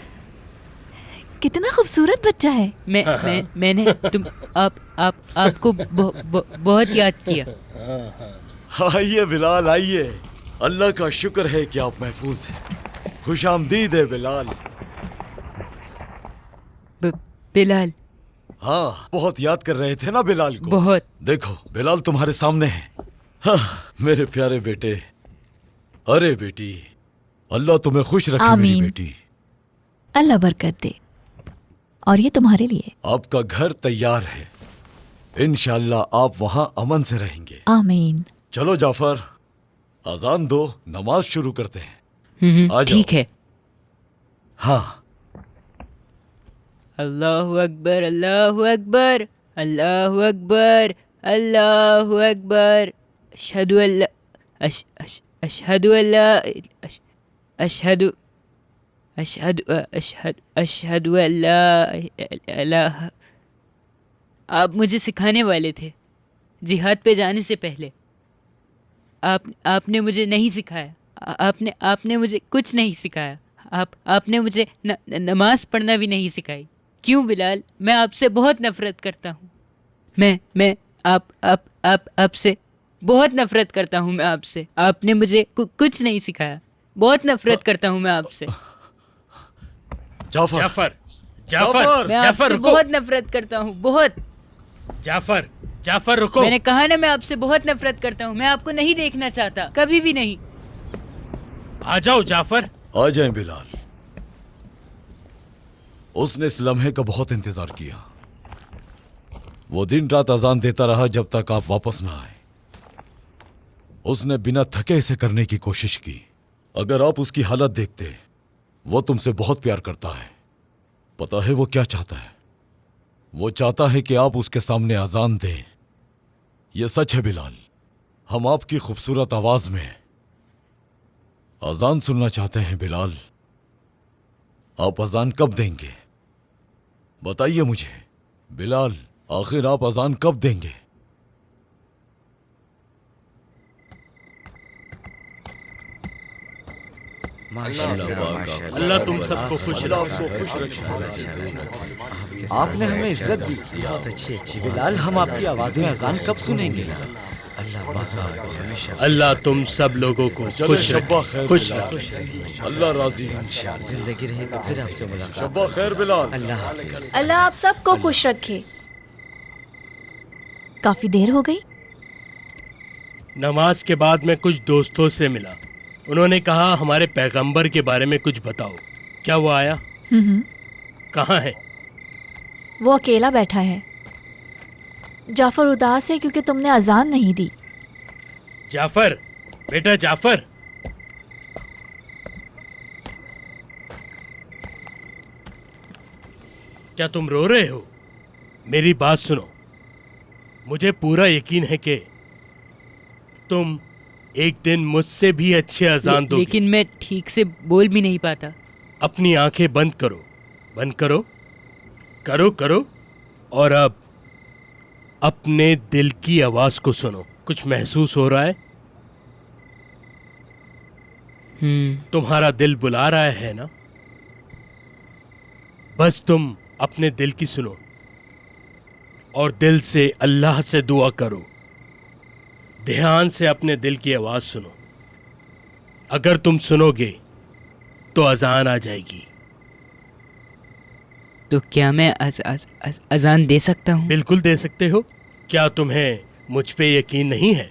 कितना खूबसूरत बच्चा है। मैंने आपको बहुत याद किया। आइए बिलाल, आइए। अल्लाह का शुक्र है कि आप महफूज हैं। खुशामदीद है बिलाल। बिलाल, हाँ, बहुत याद कर रहे थे ना बिलाल को। बहुत। देखो, बिलाल तुम्हारे सामने है। हाँ, मेरे प्यारे बेटे। अरे बेटी, अल्लाह तुम्हें खुश रखे मेरी आमीन। बेटी। अल्लाह बरकत दे। और ये तुम्हारे लिए। आपका घर तैयार है। इंशाअल्लाह आप वहाँ अमन से रहेंगे। आमीन। चलो जाफर, अजान दो, नमाज शुरू करते हैं। आ जाओ। ठीक है। हाँ, अल्लाहु अकबर, अल्लाहु अकबर, अल्लाहु अकबर, अल्लाहु अकबर। अशहदु अल्ला अशहदु अल्ला अशहदु अशहदु अशहदु अशहदु अल्ला इलाहा। आप मुझे सिखाने वाले थे जिहाद पे जाने से पहले। आपने मुझे नहीं सिखाया। आपने मुझे कुछ नहीं सिखाया। आपने मुझे नमाज पढ़ना भी नहीं सिखाई। क्यों बिलाल? मैं आपसे बहुत नफरत करता हूँ। मैं आपसे बहुत नफरत करता हूँ। मैं आपसे, आपने मुझे कुछ नहीं सिखाया। बहुत नफरत करता हूँ मैं आपसे। जाफर, जाफर, जाफर, मैं जाफर आपसे रुको। बहुत नफरत करता हूँ, बहुत। जाफर, जाफर रुको। मैंने कहा ना, मैं आपसे बहुत नफरत करता हूँ। मैं आपको नहीं देखना चाहता, कभी भी नहीं। आ जाओ जाफर। आ जाएं बिलाल। उसने इस लम्हे का बहुत इंतजार किया। वो दिन रात अजान देता रहा जब तक आप वापस ना आए। उसने बिना थके इसे करने की कोशिश की। अगर आप उसकी हालत देखते, वो तुमसे बहुत प्यार करता है। पता है वो क्या चाहता है? वो चाहता है कि आप उसके सामने अजान दें। यह सच है बिलाल। हम आपकी खूबसूरत आवाज में अजान सुनना चाहते हैं बिलाल। आप अजान कब देंगे? बताइए मुझे बिलाल, आखिर आप अजान कब देंगे? अल्लाह तुम सबको खुश रखे। आपने हमें इज्जत दी, बहुत अच्छी बिलाल। हम आपकी आवाजें अजान कब सुनेंगे? अल्लाह तुम सब लोगों को खुश रखे, खुश रखे। अल्लाह राजी। जिंदगी रही तो फिर आपसे मुलाकात। शब्बा खैर बिलाल। अल्लाह हाफिज। अल्लाह आप सबको खुश रखे। काफी देर हो गई। नमाज के बाद मैं कुछ दोस्तों से मिला। उन्होंने कहा हमारे पैगंबर के बारे में कुछ बताओ। क्या वो आया? कहाँ है? वो अकेला बैठा है। जाफर उदास है क्योंकि तुमने अजान नहीं दी। जाफर, बेटा जाफर। क्या तुम रो रहे हो? मेरी बात सुनो। मुझे पूरा यकीन है कि तुम एक दिन मुझसे भी अच्छे अजान दोगे। लेकिन मैं ठीक से बोल भी नहीं पाता। अपनी आंखें बंद करो, बंद करो, करो करो। और अब अपने दिल की आवाज को सुनो। कुछ महसूस हो रहा है? तुम्हारा दिल बुला रहा है ना? बस तुम अपने दिल की सुनो और दिल से अल्लाह से दुआ करो। ध्यान से अपने दिल की आवाज सुनो। अगर तुम सुनोगे तो अजान आ जाएगी। तो क्या मैं अजान दे सकता हूँ? बिल्कुल दे सकते हो। क्या तुम्हें मुझ पे यकीन नहीं है?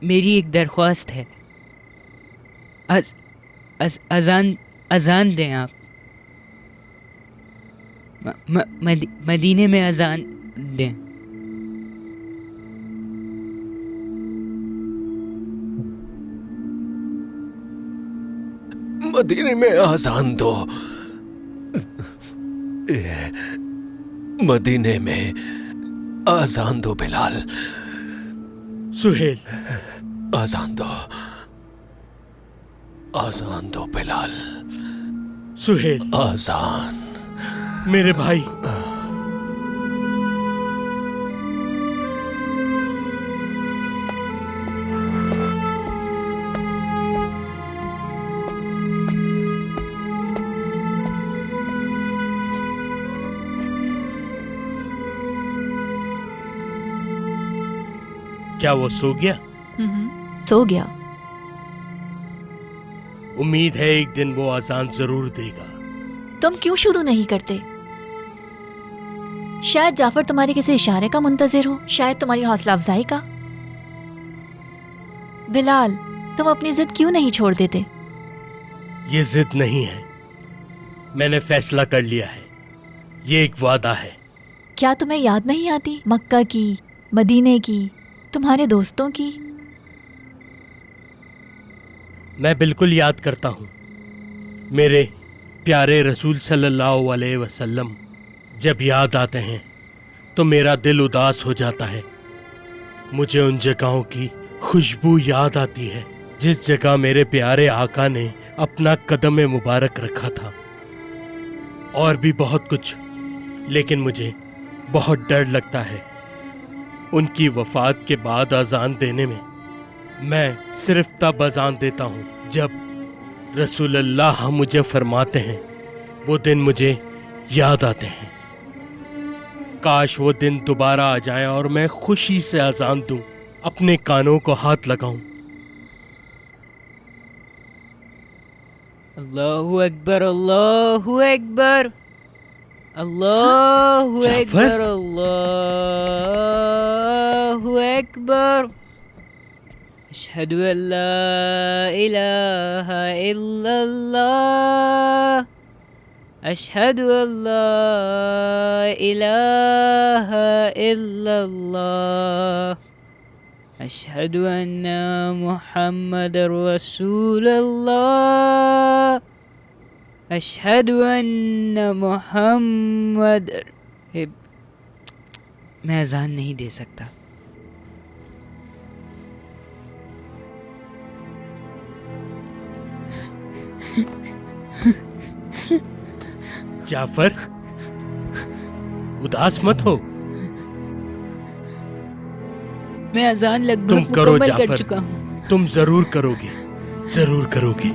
मेरी एक दरख्वास्त है। अजान दें आप। मदीने में अजान दें। मदीने में आजान दो। मदीने में आजान दो बिलाल। सुहेल, आजान दो, आजान दो बिलाल। सुहेल, आजान। मेरे भाई। क्या वो सो गया? सो गया। उम्मीद है एक दिन वो आजान जरूर देगा। तुम क्यों शुरू नहीं करते? शायद जाफर तुम्हारे किसी इशारे का मुंतजिर हो, शायद तुम्हारी हौसला अफजाई का। बिलाल, तुम अपनी जिद क्यों नहीं छोड़ देते? ये जिद नहीं है, मैंने फैसला कर लिया है। ये एक वादा है। क्या तुम्हें याद नहीं आती मक्का की, मदीने की, तुम्हारे दोस्तों की? मैं बिल्कुल याद करता हूँ। मेरे प्यारे रसूल सल्लल्लाहु अलैहि वसल्लम जब याद आते हैं तो मेरा दिल उदास हो जाता है। मुझे उन जगहों की खुशबू याद आती है जिस जगह मेरे प्यारे आका ने अपना कदम मुबारक रखा था। और भी बहुत कुछ, लेकिन मुझे बहुत डर लगता है। उनकी वफात के बाद अजान देने में मैं सिर्फ तब अजान देता हूँ जब रसूलुल्लाह मुझे फरमाते हैं। वो दिन मुझे याद आते हैं। काश वो दिन दोबारा आ जाए और मैं खुशी से अजान दूं, अपने कानों को हाथ लगाऊं। अल्लाहु अकबर, अल्लाहु अकबर, अल्लाहु अकबर, अल्लाहु अकबर। अशहदु अल्ला इलाहा इल्लल्लाह, अशहदु अल्ला इलाहा इल्लल्लाह, अशहदु अन्ना मुहम्मदर रसूलुल्लाह, अशहदु अन्ना मुहम्मदर। मैं अजान नहीं दे सकता। जाफर, उदास मत हो। मैं अजान लगभग तुम करो मुकम्मल कर जाफर, चुका हूँ। तुम जरूर करोगे, जरूर करोगे।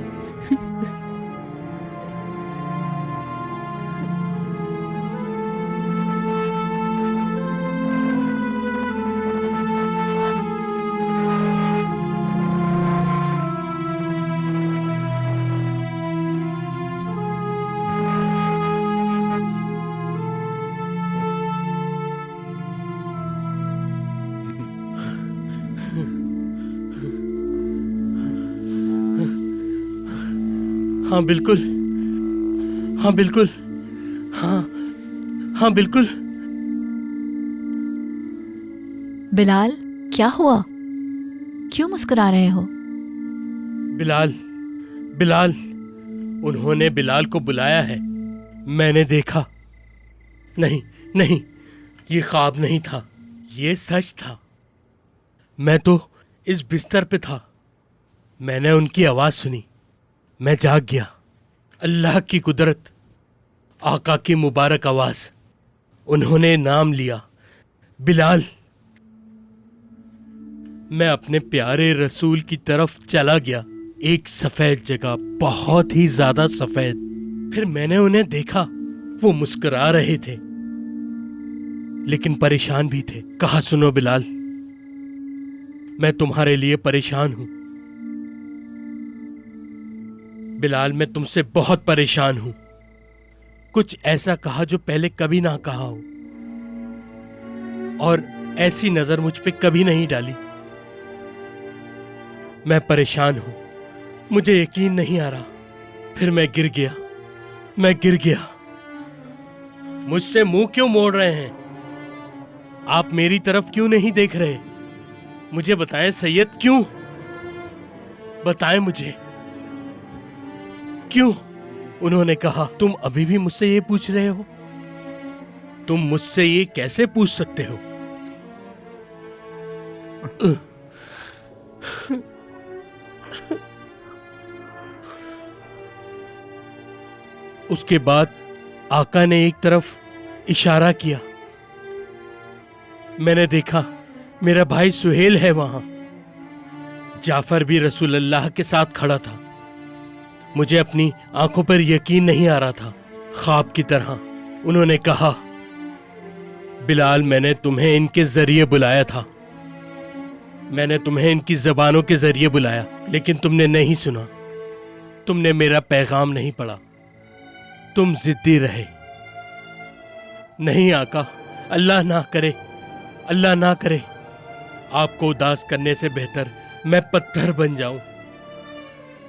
हाँ बिल्कुल, हाँ बिल्कुल, हाँ हाँ बिल्कुल। बिलाल, क्या हुआ? क्यों मुस्कुरा रहे हो? बिलाल, बिलाल, उन्होंने बिलाल को बुलाया है। मैंने देखा। नहीं नहीं, ये ख्वाब नहीं था, ये सच था। मैं तो इस बिस्तर पे था। मैंने उनकी आवाज सुनी, मैं जाग गया। अल्लाह की कुदरत, आका की मुबारक आवाज। उन्होंने नाम लिया, बिलाल। मैं अपने प्यारे रसूल की तरफ चला गया। एक सफेद जगह, बहुत ही ज्यादा सफेद। फिर मैंने उन्हें देखा। वो मुस्कुरा रहे थे लेकिन परेशान भी थे। कहा, सुनो बिलाल, मैं तुम्हारे लिए परेशान हूं। बिलाल, मैं तुमसे बहुत परेशान हूं। कुछ ऐसा कहा जो पहले कभी ना कहा हो, और ऐसी नजर मुझ पे कभी नहीं डाली। मैं परेशान हूं, मुझे यकीन नहीं आ रहा। फिर मैं गिर गया, मैं गिर गया। मुझसे मुंह क्यों मोड़ रहे हैं? आप मेरी तरफ क्यों नहीं देख रहे? मुझे बताएं सैयद, क्यों? बताएं मुझे क्यों? उन्होंने कहा, तुम अभी भी मुझसे ये पूछ रहे हो? तुम मुझसे ये कैसे पूछ सकते हो? उसके बाद आका ने एक तरफ इशारा किया। मैंने देखा मेरा भाई सुहेल है वहां। जाफर भी रसूलुल्लाह के साथ खड़ा था। मुझे अपनी आंखों पर यकीन नहीं आ रहा था, ख्वाब की तरह। उन्होंने कहा, बिलाल, मैंने तुम्हें इनके जरिए बुलाया था। मैंने तुम्हें इनकी जबानों के जरिए बुलाया, लेकिन तुमने नहीं सुना। तुमने मेरा पैगाम नहीं पढ़ा। तुम जिद्दी रहे। नहीं आका, अल्लाह ना करे, अल्लाह ना करे। आपको उदास करने से बेहतर मैं पत्थर बन जाऊं।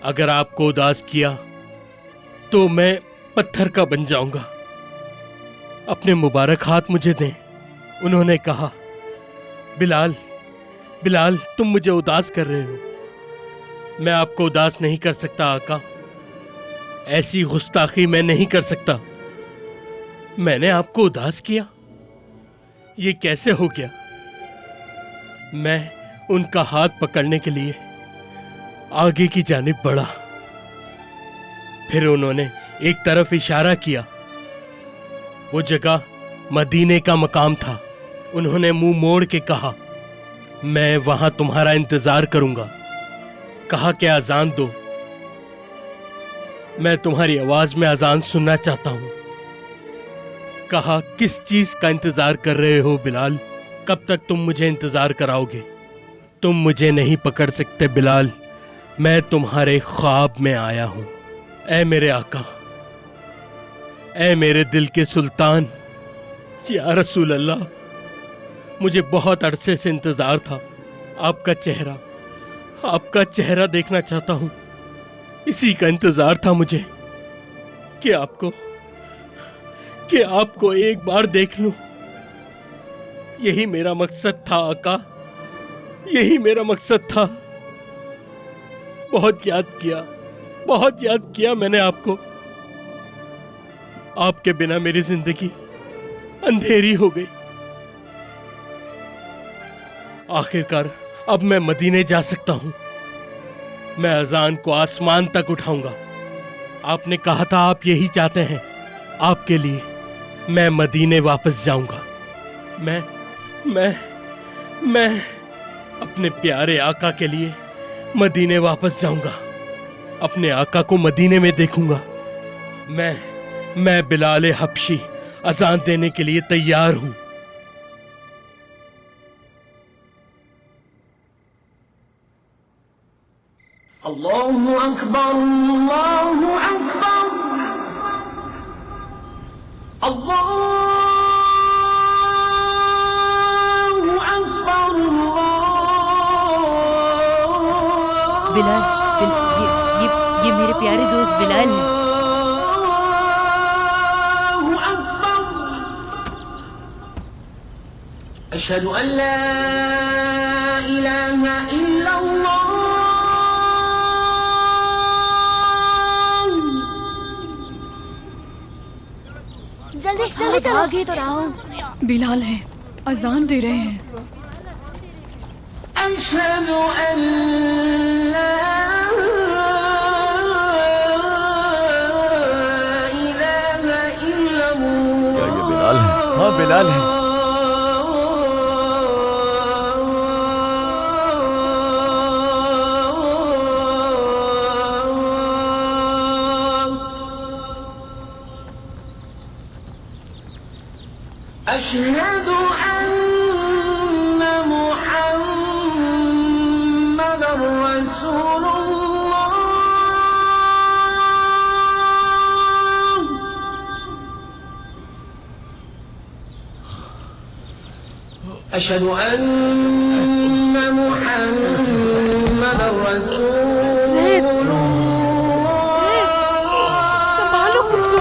अगर आपको उदास किया तो मैं पत्थर का बन जाऊंगा। अपने मुबारक हाथ मुझे दें। उन्होंने कहा, बिलाल, बिलाल, तुम मुझे उदास कर रहे हो। मैं आपको उदास नहीं कर सकता आका। ऐसी गुस्ताखी मैं नहीं कर सकता। मैंने आपको उदास किया? ये कैसे हो गया? मैं उनका हाथ पकड़ने के लिए आगे की जानिब बढ़ा। फिर उन्होंने एक तरफ इशारा किया। वो जगह मदीने का मकाम था। उन्होंने मुंह मोड़ के कहा, मैं वहां तुम्हारा इंतजार करूंगा। कहा कि अजान दो, मैं तुम्हारी आवाज में अजान सुनना चाहता हूं। कहा, किस चीज का इंतजार कर रहे हो बिलाल? कब तक तुम मुझे इंतजार कराओगे? तुम मुझे नहीं पकड़ सकते बिलाल, मैं तुम्हारे ख्वाब में आया हूं। ऐ मेरे आका, ऐ मेरे दिल के सुल्तान, या रसूल अल्लाह, मुझे बहुत अरसे से इंतजार था। आपका चेहरा देखना चाहता हूं। इसी का इंतजार था मुझे कि आपको एक बार देख लूं। यही मेरा मकसद था आका, यही मेरा मकसद था। बहुत याद किया मैंने आपको। आपके बिना मेरी जिंदगी अंधेरी हो गई। आखिरकार अब मैं मदीने जा सकता हूं। मैं अजान को आसमान तक उठाऊंगा। आपने कहा था आप यही चाहते हैं। आपके लिए मैं मदीने वापस जाऊंगा। मैं अपने प्यारे आका के लिए मदीने वापस जाऊंगा। अपने आका को मदीने में देखूंगा। मैं बिलाल हबशी अजान देने के लिए तैयार हूं। अल्लाहु अकबर, अल्लाहु अकबर, अल्लाहु अकबर, बिलाल, ये मेरे प्यारे दोस्त बिलाल हैं। अशहदु अन ला इलाहा इल्लल्लाह। जल्दी जल्दी चलो। भाग ही तो रहा हूँ। बिलाल है, अजान दे रहे हैं। अशहदु अन ला इलाहा इल्लल्लाह। क्या ये बिलाल है? हाँ, बिलाल है। अशहदु अन्न मुहम्मदर रसूलुल्लाह। अशहदु अन्न मुहम्मदर रसूलुल्लाह। संभालो खुद को।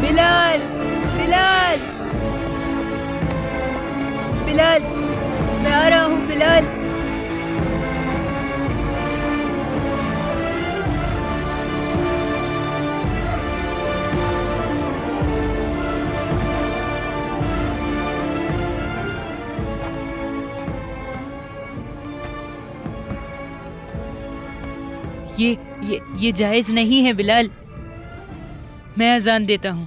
बिलाल, बिलाल, बिलाल, मैं आ रहा हूँ बिलाल। ये जायज नहीं है बिलाल। मैं अजान देता हूँ।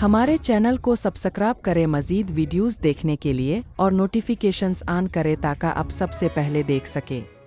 हमारे चैनल को सब्सक्राइब करें मज़ीद वीडियोस देखने के लिए और नोटिफिकेशंस ऑन करें ताकि आप सबसे पहले देख सकें।